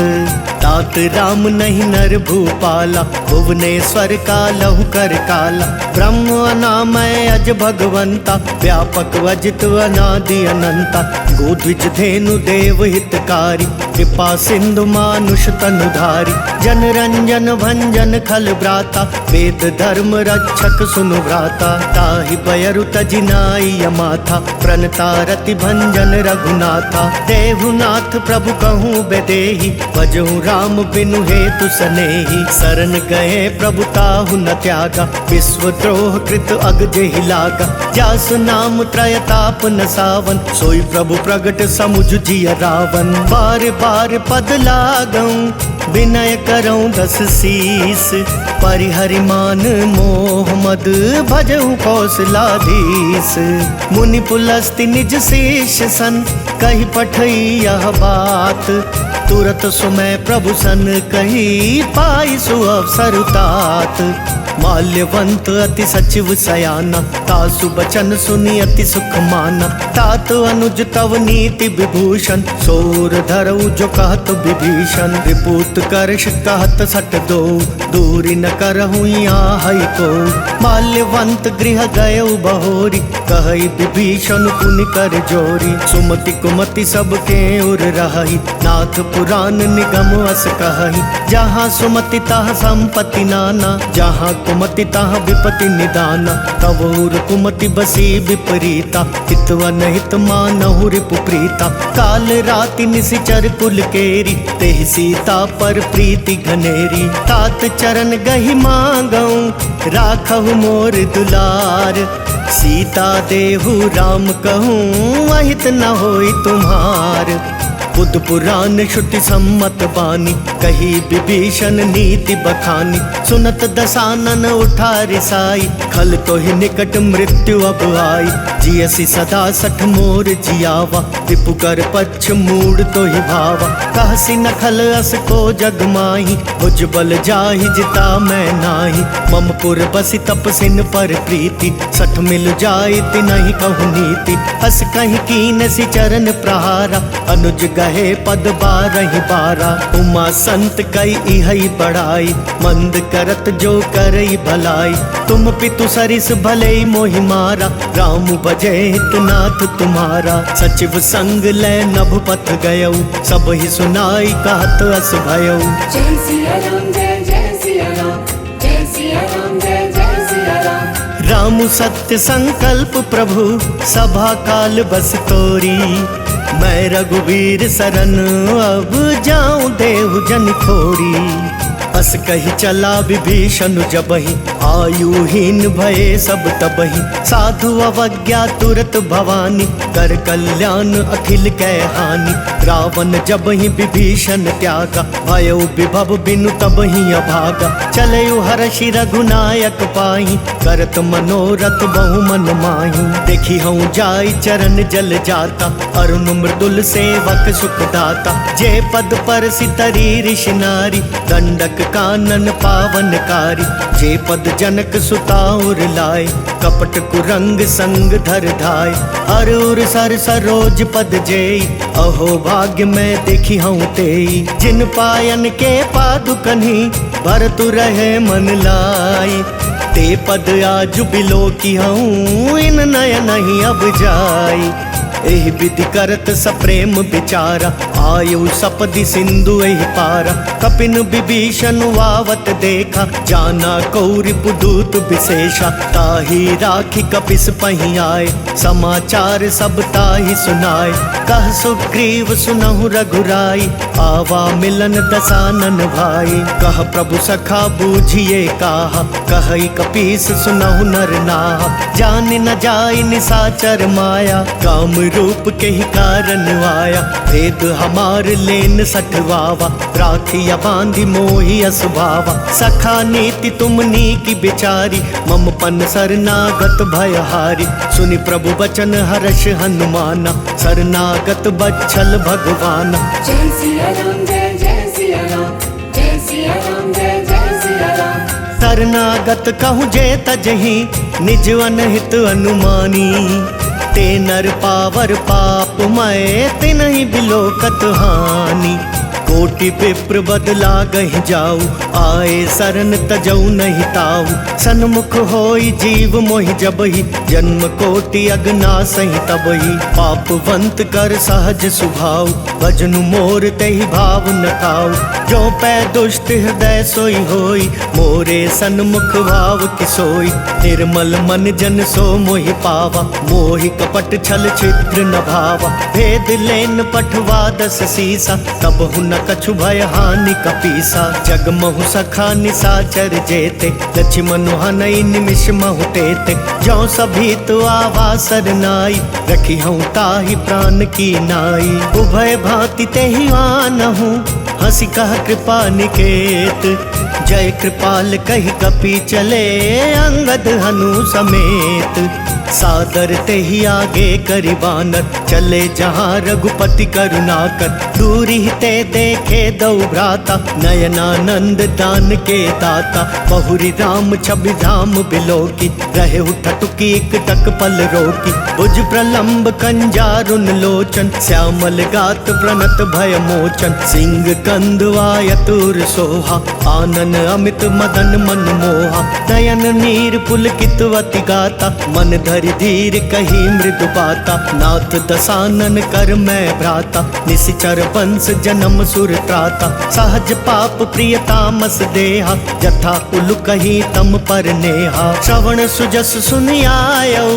तात राम नहीं नर भूपाला, भुवनेश्वर कालहु कर काला। ब्रह्म अनामय अज भगवंता, व्यापक वजित अनादि अनंता। गोद्विज धेनु देव हितकारी, कृपा सिंधु मानुष तनुधारी। जन रंजन भंजन खल ब्राता, वेद धर्म रक्षक सुनु व्राता। ताहि बयरु तजिनाई यमाथा, प्रणता रति भंजन रघुनाथा। देहुनाथ प्रभु कहूँ बेदेहि, भजहु राम बिनु हेतु सनेहि। शरण गए प्रभु ताहु न त्यागा, विश्व द्रोह कृत अग जेहि लागा। जासु नाम त्रयताप न सावन, सोई प्रभु प्रगट समुझ जिय रावण। बार बार पद लागऊं, विनय करऊं 10 शीस। परिहरि मान मोह मद, भजहु कौशलाधीश। मुनि पुलस्ति निज शेष सन, कही पठई यह बात। तुरत सुमय प्रभु सन कही, पाई सुअवसर तात। माल्यवंत अति सचिव सयाना, तासु बचन सुनी अति सुख माना। तात अनुज तव नीति विभूषण, सोर धरऊ जो कहत विभीषण। विपूत करश कहत सट दो, दूरी न करहु यहाँ को। माल्यवंत गृह गयऊ बहोरी, कहई विभीषण पुनि कर जोरी। सुमति कुमति सबके उर रही, नाथ पुराण निगम अस कहई। जहाँ सुमति तहाँ संपत्ति नाना, जहाँ कुमति तहाँ विपति निदाना। तवोर कुमति बसी विपरीता, हितवन हित मानहु रिपु प्रीता। काल राति निशिचर कुल केरी, तेहि सीता पर प्रीति घनेरी। तात चरण गहि मांगऊं, राखहु मोर दुलार। सीता देहु राम कहूँ, अहित न होई तुम्हार। बुद्ध पुराण श्रुति सम्मत बानी, कही विभीषण नीति बखानी। सुनत दसानन उठा रिसाई, खल तो ही निकट मृत्यु अब आई। जियसी सदा 60 मोर जियावा, रिपु कर पक्ष मूड तो ही भावा। कहसी न खल अस को जग माही, भुज बल जाहि जिता मैं नाही। मम पुर बसी तपसिन पर प्रीति, 60 मिल जाई तिनहि कहु नीति। हस कहीं कीन सी चरण प्रहारा, अनुज गहे पद 12 12। उमा संत कई इहई बड़ाई, मंद करत जो करई भलाई। तुम पितु सरिस भले मोहि मारा, राम बजे हितनाथ तुम्हारा। सचिव संग ले नभ पथ गयऊ, सब ही सुनाई कहत अस भयऊ। जय सिया राम जय जय सिया राम, जय सिया राम जय जय सिया राम। राम सत्य संकल्प प्रभु, सभा काल बस तोरी। मैं रघुवीर शरण अब जाऊं देहु जन खोरी। अस कही चला विभीषण जबहि, आयुहीन भये सब तबहि। साधु अवज्ञा तुरत भवानी, कर कल्याण अखिल कै हानि। रावण जबहि विभीषण त्यागा, भयो विभव बिनु तबहि अभागा। चलयु हर्षि रघुनायक पाहि, करत मनोरथ बहु मन माहि। देखी हूँ जाई चरण जल जाता, अरुण मृदुल सेवक सुख दाता। जे पद पर सितरी ऋषि नारी, दंडक कानन पावनकारी। जे पद जनक सुताउर लाए, कपट कुरंग संग धर धाय। हर उर सर सरोज पद जेई, अहो भाग्य मैं देखी हूँ तेई। जिन पायन के पादुकन्ही, भरतु रहे मन लाई। ते पद आज बिलो की हूँ, इन नयन नहीं अब जाई। एहि विधि करत सप्रेम विचारा, आयु सपदि सिंधु एहि पारा। कपिन विभीषण वावत देखा, जाना कौरि पुदूत विशेषा। ताहि राखी कपिस पहि आए, समाचार सब ताहि सुनाए। कह सुग्रीव सुनहु रघुराई, आवा मिलन दसानन भाई। कह प्रभु सखा बूझिए काहा, कहई कपीस सुनहु नर नाहा। जान न जाय निसाचर माया, काम रूप के ही कारण आया। भेद हमार लेन सठवावा, राखिया बांधी मोहि असुभावा। सखा नीति तुमनी की बिचारी, मम पन शरणागत भयहारी। सुनि प्रभु बचन हर्ष हनुमाना, शरणागत बच्छल भगवाना। जय सिया राम जय जय सिया राम, जय सिया राम जय जय सिया राम। शरणागत कहूँ जे तजहि, निज अनहित अनुमानी। ते नर पावर पाप मय, तिनहि बिलोकत हानि। कोटि विप्र बदला गहि जाऊ, आए शरण तजऊ नहीं ताऊ। सन्मुख होई जीव मोहि जबहि, जन्म कोटि अगना सहि तबहि। पापवंत कर सहज सुभाऊ, भजनु मोर तेहि भाव न खाऊ। जो पै दुष्ट हृदय सोई होई, मोरे सन्मुख भाव किसोई। निर्मल मन जन सो मोहि पावा, मोहि कपट छल छिद्र न भावा। भेद लेन पठवा दस सीसा, तब हुन कछु भय हानि कपीसा। जग महु सखा निसाचर जेते, लक्ष्मण हनई निमिष महु तेते। जो सभी तो आवा सरनाई, रखी हूँ ताहि प्राण की नाई। उभय भांति तेहि आनहु, हंसी कह कृपा निकेत। जय कृपाल कहि कपि चले, अंगद हनु समेत। सादर तेहि आगे करि बानर, चले जहाँ रघुपति करुणाकर। दूरी ते देखे दौ भ्राता, नयनानंद दान के दाता। बहुरी राम छवि धाम बिलोकी, रहे ठटुकी एक टक पल रोकी। भुज प्रलंब कंजारुन लोचन, श्यामल गात प्रणत भय मोचन। सिंह कंद वायतुर सोहा, आनन अमित मदन मन मोहा। नयन नीर पुलकित वति गाता, मन धरि धीर कही मृदु बाता। नाथ दसानन कर मैं भ्राता, निशिचर वंश जन्म सुर त्राता। सहज पाप प्रिय तामस देहा, जथा उलु कही तम पर नेहा। श्रवण सुजस सुनि आयौ,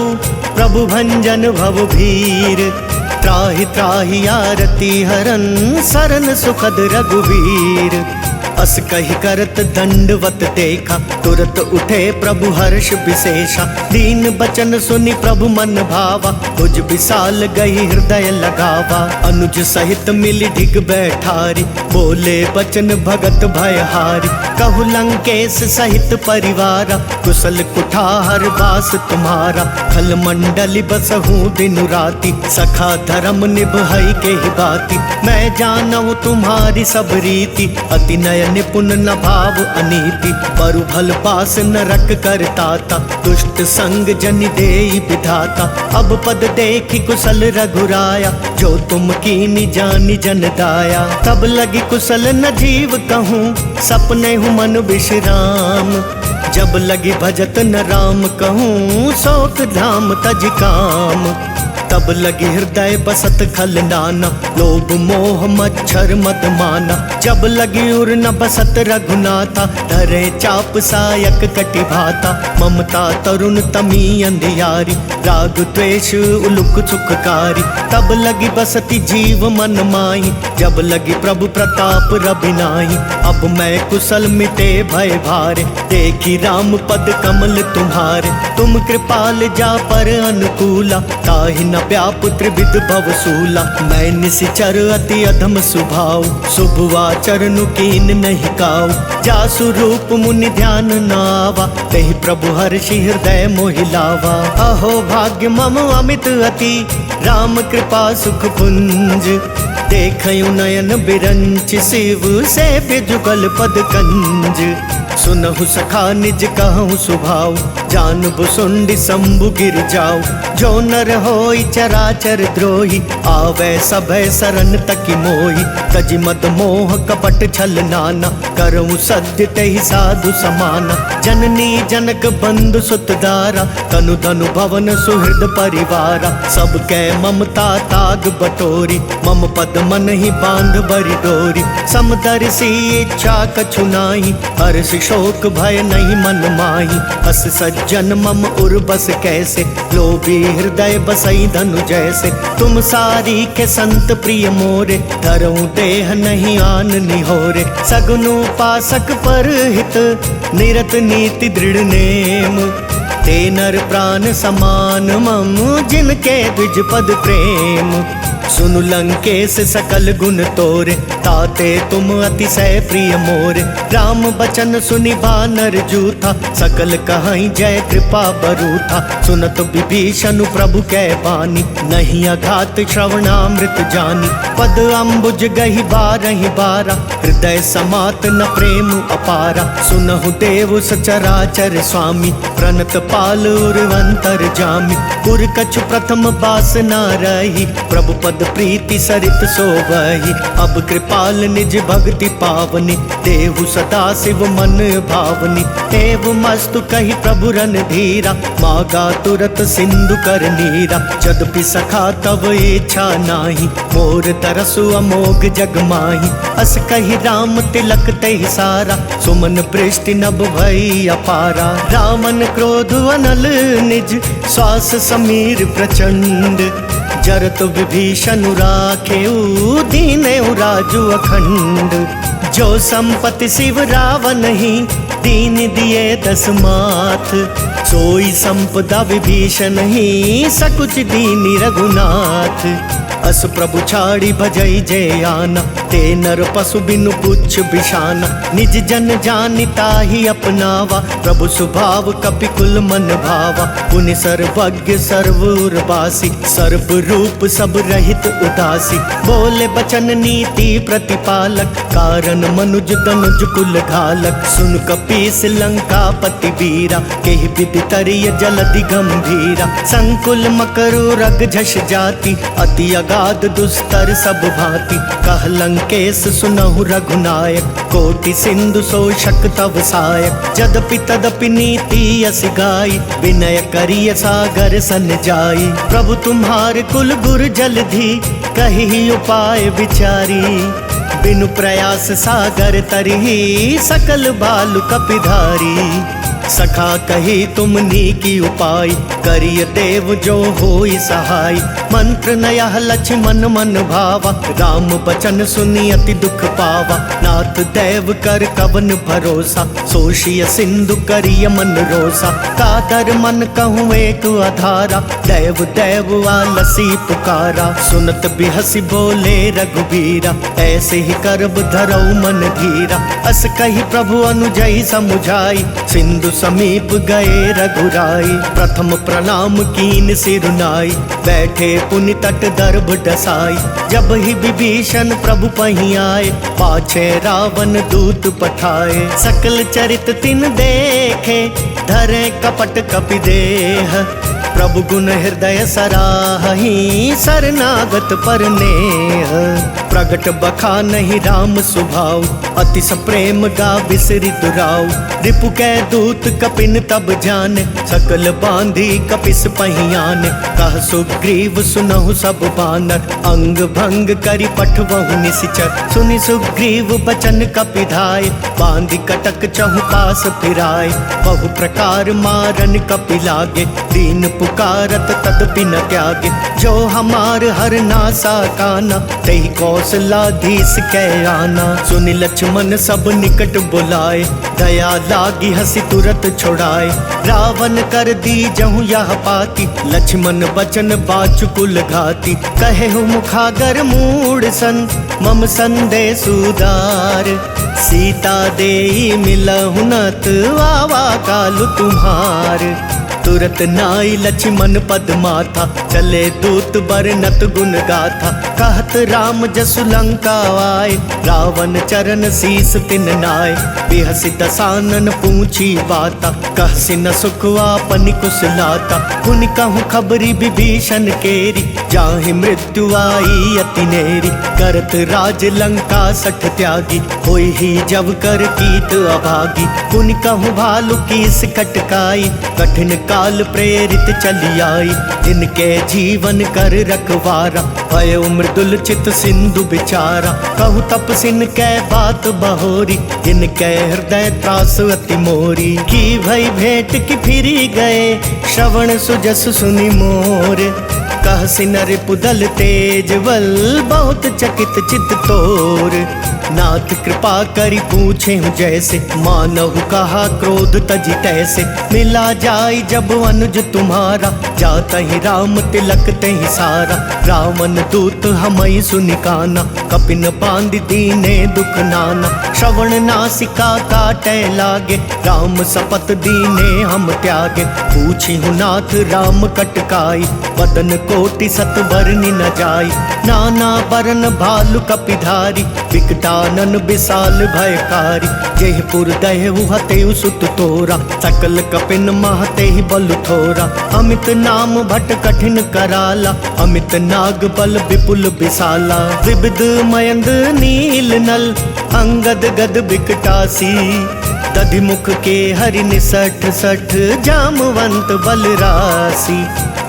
प्रभु भंजन भव भीर। त्राहि त्राहि आरती हरन, सरन सुखद रघुवीर। अस कहि करत दंडवत देखा, तुरत उठे प्रभु हर्ष विशेषा। दीन बचन सुनि प्रभु मन भावा, भुज विशाल गई हृदय लगावा। अनुज सहित मिली ढिग बैठारी, बोले बचन भगत भयहारी। कहु लंकेश सहित परिवारा, कुशल कुठार बास तुम्हारा। खल मंडली बसहूँ दिनु राति, सखा धर्म निभई के ही बाती। मैं जानहु तुम्हारी सब रीति, अति नय निपुण न भाव अनीति। बरु भल पास नरक करताता, दुष्ट संग जन देई विधाता। अब पद देखी कुशल रघुराया, जो तुम कीनी जानी जन दाया। तब लगी कुशल न जीव कहूँ, सपने हूँ मन विश्राम। जब लगी भजत न राम कहूँ, शोक धाम तज काम। तब लगी हृदय बसत खल नाना, लोभ मोह मच्छर मद माना। जब लगी उर न बसत रघुनाथा, धरे चाप सायक कटि भाता। ममता तरुण तमी अंधियारी, राग द्वेष उलुक सुखकारी। तब लगी बसती जीव मन माही, जब लगी प्रभु प्रताप रबिनाही। अब मैं कुशल मिटे भय भारे, देखी राम पद कमल तुम्हारे। तुम कृपाल जा पर अनुकूला, ताहि न व्यापुत्र विद भवसूला। मैं निशिचर अति अधम सुभाव, शुभवा चरणु कीन नहीं काऊ। जासु रूप मुनि ध्यान नावा, तहि प्रभु हर्षि हृदय मोहिलावा। अहो भाग्य मम अमित अति, राम कृपा सुख पुंज। देखयु नयन बिरंच शिव, से जुगल पद कंज। सुनहु सखा निज कहूँ सुभाव, जानबु सुंडी शंभु गिर जाऊ। जो नर होई चराचर द्रोही, आवे सभय सरन तकी मोही। तजि मद मोह कपट छल नाना, करऊँ सत्य तेहि साधु समाना। जननी जनक बंधु सुतदारा, तनु धनु भवन सुहृद परिवारा। सब कै ममता ताग बटोरी, मम पद मन ही बांध बरी डोरी। समदर्शी इच्छा कछु नाही, हर्ष शोक भय नहीं मन माही। अस सज्जन मम उर बस कैसे, लोभी हृदय बसई धनु जैसे। तुम सारी के संत प्रिय मोरे, धरऊं देह नहीं आन निहोरे। सगुन उपासक पर हित, निरत नीति दृढ़ नेम। ते नर प्राण समान मम, जिनके द्विज पद प्रेम। सुनु लंकेश सकल गुण तोरे, ताते तुम अतिशय प्रिय मोरे। राम बचन सुनि बानर जूथा, सकल कहाई जय कृपा बरूथा। सुनत विभीषण प्रभु कै बानी, नहीं अघात श्रवणामृत जानी। पद अम्बुज गहि बारहि बारा, हृदय समात न प्रेम अपारा। सुनहु देव सचराचर स्वामी, प्रणत पाल उर्वंतर जामी। पुर कछु प्रथम बास न रही, प्रभु पद प्रीति सरित सोवही। अब कृपाल निज भक्ति पावनी, देहु सदा शिव मन भावनी। एव मस्तु कही प्रभु रन धीरा, मागा तुरत सिंधु कर नीरा। यद्यपि सखा तब इच्छा नाही, मोर तरसु अमोघ जग माही। अस कही राम तिलक तहि सारा, सुमन पृष्टि नभ भई अपारा। रावण क्रोध अनल निज, श्वास समीर प्रचंड। जरत विभीषण राखेऊ, दीनेऊ राजु अखंड। जो संपत्ति शिव रावण ही, दीन दिए दस माथ। सोई संपदा विभीषण ही, सकुच दीनी रघुनाथ। अस प्रभु छाड़ी भजई जय आना, ते नर पशु बिनु पुच्छ बिछाना। निज जन जानिता ही अपनावा, प्रभु स्वभाव कपि कुल मन भावा। पुनि सर्वज्ञ सर्वउर्वासी, सर्व रूप सब रहित उदासी। बोले बचन नीति प्रतिपालक, कारण मनुज तनुज कुल घालक। सुन कपीस लंका पति वीरा, केहि विधि तरिय जलधि गंभीरा। संकुल मकरु रग झष जाति, अति अगाध दुस्तर सब भांति। कह लंकेश सुनहु रघुनायक, कोटि सिंधु शोषक तव सायक। जदपि तदपि नीति यस गाई, विनय करिय सागर सन जाई। प्रभु तुम्हार कुल गुर जलधि, कही उपाय विचारी। बिनु प्रयास सागर तरही, सकल बालु कपिधारी। सखा कही तुमनी की उपाय, करिय देव जो होई सहाय। मंत्र नयह लक्ष्मण मन भावा, राम बचन सुनी अति दुख पावा। नाथ देव कर कवन भरोसा, सोशिय सिंधु करिय मन रोसा। कातर मन कहूँ एक आधारा, देव देव आलसी पुकारा। सुनत बिहसी बोले रघुबीरा, ऐसे ही करब धरऊ मन धीरा। अस कही प्रभु अनुजई समुझाई, सिंधु समीप गए रघुराई। प्रथम प्रणाम कीन सिरुनाई, बैठे पुनि तट दर्भ डसाई। जब ही विभीषण प्रभु पही आए, पाछे रावण दूत पठाए। सकल चरित तिन देखे, धरे कपट कपि देह। प्रभु गुण हृदय सराही, शरणागत पर नेह। प्रगट बखा नहीं राम स्वभाव, अतिश प्रेम गा विसरित राव। रिपु कै दूत कपिन तब जाने, सकल बांधी कपिस पहियाने। कह सुग्रीव सुनहु सब बानर, अंग भंग करि पठवहु निशिचर। सुनि सुग्रीव बचन कपिधाय, बांधी कटक चहु पास फिराय। बहु प्रकार मारन कपि लागे, दीन पुकारत तदपि न त्यागे। जो हमार हर नासा काना, तेहि कौशलाधीश कै आना। सुनि लक्ष्मण सब निकट बुलाए, दया लागी हसी तुरत छुड़ाए। रावण कर दी जहु यह पाती, लक्ष्मण बचन बाचुकुल घाती। कहे हूँ मुखागर मूड सन, मम संदेश उदार। सीता देई मिलहु नत, आवा कालु तुम्हार। तुरत नाई लक्ष्मण पद माथा, चले दूत बरनत गुण गाथा। कहत राम जसु लंका आए, रावण चरण शीस तिन नाय। बिहसि दसानन पूछी बाता, कहसि न सुख आपनि कुशलाता। पुनि कहूँ खबरी विभीषण केरी, जाहि मृत्यु आई अति नेरी। करत राज लंका सठ त्यागी, होई ही जब कर कीट अभागी। पुनि कहूँ भालु कीस कटकाई, कठिन काल प्रेरित चली आई, जिनके जीवन कर रखवारा, भय मृदुल चित सिंधु बिचारा। कहु तपसिन कै बात बहोरी, जिनके हृदय त्रास अति मोरी। की भई भेंट की फिरी गए, श्रवण सुजस सुनि मोर। कहसि नर पुदल तेज बल, बहुत चकित चित तोर। नाथ कृपा करि पूछे हूँ जैसे, मानहु कहा क्रोध तजी तैसे। मिला जाई जब अनुज तुम्हारा, जाता ही राम तिलक ते ही सारा। रावण दूत हमई सुनिकाना, कपिन बांध दीने दुख नाना। श्रवण नासिका काटे लागे, राम सपत दीने हम त्यागे। पूछी हूँ नाथ राम कटकाई, बदन कोटि सत बरनि न जाई। नाना बरन भालु कपिधारी, विकटानन विशाल भयकारी। जेहपुर दहेहु हतेउ सुत तोरा, सकल कपिन महते ही बल थोरा। अमित नाम भट कठिन कराला, अमित नाग बल विपुल विशाला। विविध मयंद नील नल, अंगद गद विकटासी। दधिमुख के हरि निसठ सठ, जामवंत बलरासी।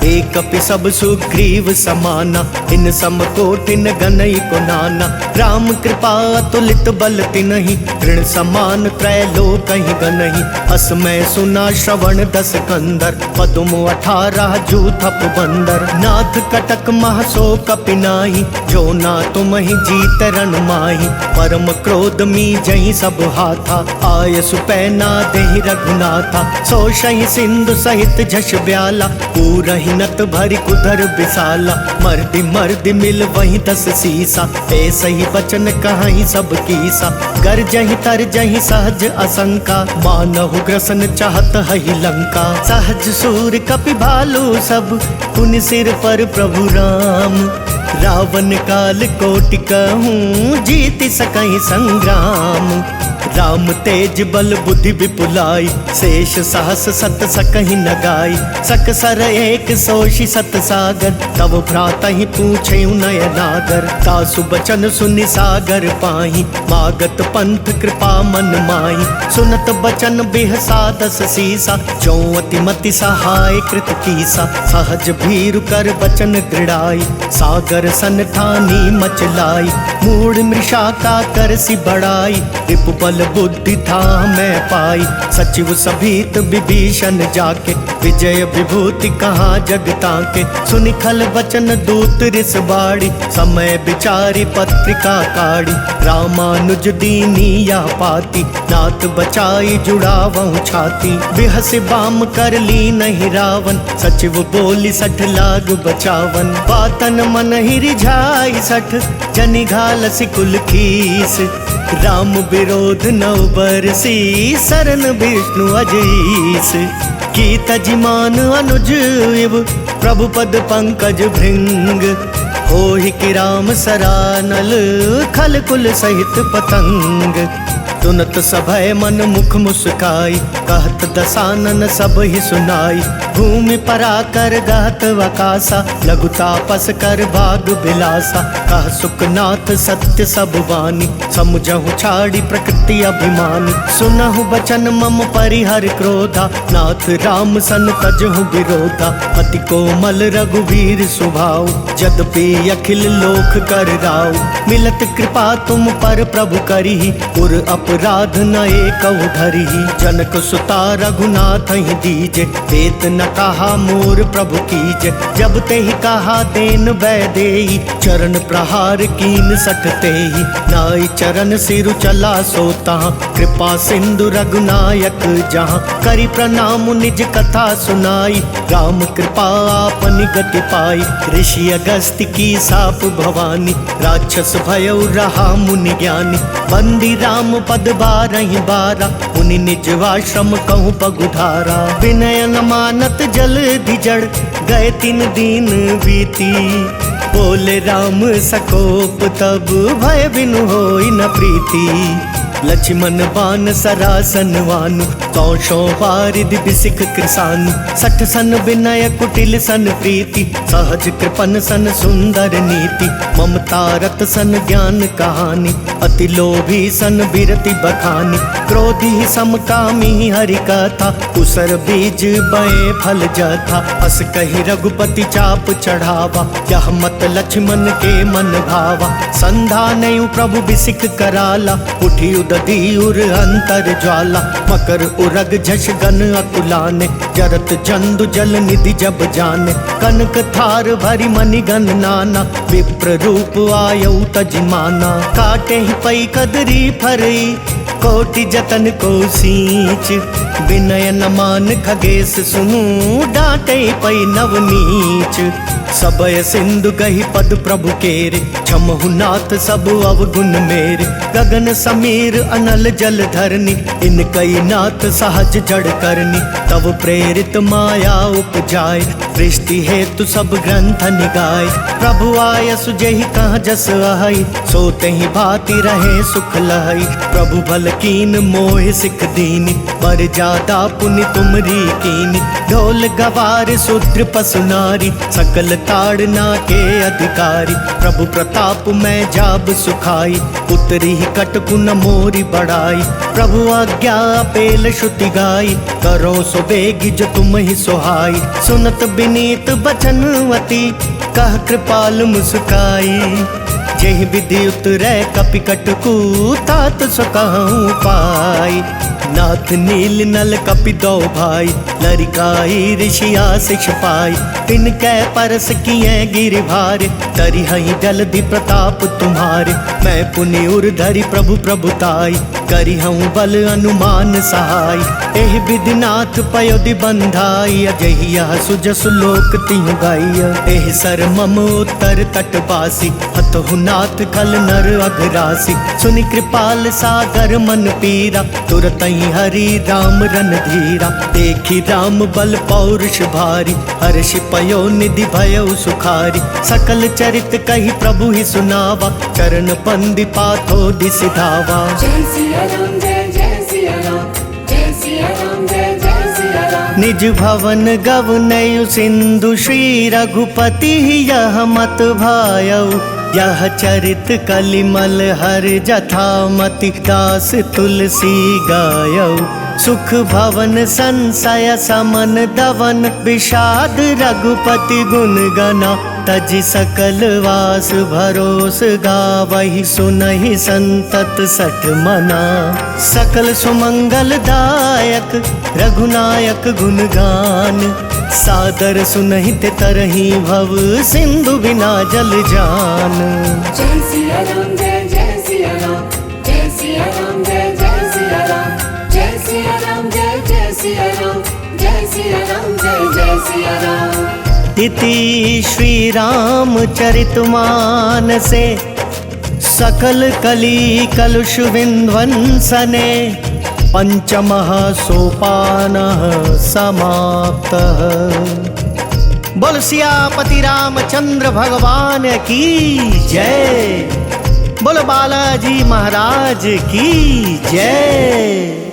एक कपि सब सुग्रीव समाना, इन सम कोटिन गनई को नाना। राम कृपा अतुलित बल तिनहि, ऋण समान त्रैलोक कहीं गनहि। अस मैं सुना श्रवण दस कंदर, पदुम 18 जूथप बंदर। नाथ कटक महसो कपि नाही, जो ना तुम ही जीत रण माही। परम क्रोध मी जही सब हाथा, आय सुपैना देहि रघुनाथा। सो सही सिंधु सहित झष ब्याला, पूरहि नत भरी कुधर विशाला। मर्दि मर्दि मिल वही 10 सीसा, ऐसे ही वचन कहीं सब कीसा। गर जही तर जही सहज असंका, मानहु ग्रसन चाहत हई लंका। सहज सूर कपि भालू सब, पुनि सिर पर प्रभु राम। रावण काल कोटि कहूँ, जीति सकहि संग्राम। राम तेज बल बुद्धि विपुलाई, शेष सहस सत सकहि न गाई। सकसर एक सोषि सत सागर, तब भ्रातहि पूछे नय नागर। तासु बचन सुनि सागर पाही, मागत पंथ कृपा मन माही। सुनत बचन बिहसा 10 सीसा, जो अति मति सहाय कृत कीसा। सहज भीरु कर बचन दृढ़ाई, सागर सन ठानी मचलाई। मूढ़ मृषा का कर सी बढ़ाई, रिपु बल बुद्धि था मैं पाई। सचिव सभीत विभीषण जाके, विजय विभूति कहाँ जगता के। सुनि खल वचन दूत रिस बाड़ी, समय विचारी पत्रिका काढ़ी। रामानुज दीनी या पाती, नाथ बचाई जुड़ावहु छाती। बिहस बाम कर ली नहीं रावण, सचिव बोली 60 लाग बचावन। बातन मन ही रिझाई 60, जनि घाल सिकुल खीस। राम विरोध नौ बरसी, सरन विष्णु अजीस। की तजिमान अनुज इव, प्रभु पद पंकज भृंग। होहि कि राम सरानल, खल कुल सहित पतंग। तुनत सभय मन मुख मुस्काई, कहत दसानन सब ही सुनाई। भूमि पराकर गहत वकासा, लघु तापस कर भाग बिलासा। कह सुखनाथ सत्य सब वाणी, समुझहु छाड़ी प्रकृति अभिमानी। सुनहु बचन मम परिहर क्रोधा, नाथ राम सन तजहु विरोधा। अति कोमल रघुवीर सुभाऊ, यद्यपि अखिल लोक कर राऊ। मिलत कृपा तुम पर प्रभु करिहि, उर अपराध न एकहु धरिहि। जनक सुता रघुनाथ ही दीजे, वेत न कहा मोर प्रभु कीजे। जब ते ही कहा देन वैदेही, चरण प्रहार कीन 60 तेहि। नाई चरण सिरु चला सोता, कृपा सिंधु रघुनायक जहाँ। करि प्रणाम निज कथा सुनाई, राम कृपा आपनि गति पाई। ऋषि अगस्त्य की साप भवानी, राक्षस भयउ रहा मुनि ज्ञानी। बंदी राम पद 12 बारा, मुनि निज आश्रम कहूँ पगुधारा। विनय न मानत जल धिजड़, गए 3 दिन बीती। बोले राम सकोप तब, भय बिनु होई न प्रीति। लक्ष्मण बान सरासन वानु, 100 बारिद बिसिख कृसानु। 60 सन विनय कुटिल सन प्रीति, सहज कृपन सन सुंदर नीति। ममता रत सन ज्ञान कहानी, अति लोभी सन बिरति बखानी। क्रोधी समकामी हरि कथा, उसर बीज बए फल जथा। अस कही रघुपति चाप चढ़ावा, यह मत लक्ष्मण के मन भावा। संधा नयु प्रभु बिसिख कराला, उठी उदधी उर अंतर ज्वाला। मकर उरग झष गन अकुलाने, जरत जंदु जल निधि जब जाने। कनक थार भरी मणिगन नाना, विप्र रूप आयौ तजमाना। काटे ही पई कदरी फरई, कोटि जतन को सींच। विनय न मान खगेश सुनु, डांटे पई नवनीच। सबय सिंधु गही पद प्रभु केरे, क्षमहु नाथ सब अवगुण मेरे। गगन समीर अनल जल धरनी, इन कई नाथ सहज जड़ करनी। तब प्रेरित माया उपजाय, सृष्टि हेतु सब ग्रंथ निगाय। प्रभु आय सुजहि कहाँ जस अहै, सोते ही भांति रहे सुख लहै। प्रभु भल कीन मोह सिख दीनी, बर जादा पुनि तुमरी कीनी। ढोल गवार शूद्र पशु नारी, सकल ताड़ना के अधिकारी। प्रभु प्रताप मैं जाब सुखाई, उतरी ही कटकु न मोरी बढ़ाई। प्रभु आज्ञा पेल श्रुति गाई, करो सो बेगी जो तुम ही सुहाई। सुनत विनीत बचनवती, कह कृपाल मुस्काई। जेहि विधि उतरै कपि कटकु, तात सो कहूँ पाई। नाथ नील नल कपि दो भाई, लरिकाई ऋषि आशिष पाई। तिनकै परस किए गिर भारे, तरि हई जलधि प्रताप तुम्हारे। मैं पुनि उर धरि प्रभु प्रभुताई, करि हूँ बल अनुमान सहाय। एहि विधि नाथ पयोधि बंधाई, अजहि यह सुजसु लोक तिहु गाइया। एहि सर मम उत्तर तटवासी, हतहु नाथ खल नर अघरासी। सुनि कृपाल सागर मन पीरा, तुरतहि हरि राम रणधीरा। देखी राम बल पौरुष भारी, हर्षि पयो निधि भयो सुखारी। सकल चरित कही प्रभु ही सुनावा, चरण बंदी पाथो दिसि धावा। जय सिया राम जय जय सिया राम, जय सिया राम जय जय सिया राम। निज भवन गवनयु सिंधु, श्री रघुपति यह मत भायउ। यह चरित कलिमल हर जथा मति, दास तुलसी गायौ। सुख भवन संशय समन दवन, विषाद रघुपति गुण गना। तजि सकल वास भरोस गावहि, सुनहि संतत सठ मना। सकल सुमंगल दायक रघुनायक गुण गान, सादर सुनहित तरहि भव सिंधु बिना जल जान। जय सिया राम जय जय सिया राम, जय सिया राम जय जय सिया राम। जय सिया राम जय जय सिया राम, जय सिया राम जय जय सिया राम। इति श्री राम चरितमानसे, सकल कली कलुष विध्वंसने। पंचमः सोपानः समाप्तः। बोल सियापति रामचंद्र भगवान की जय। बोल बालाजी महाराज की जय।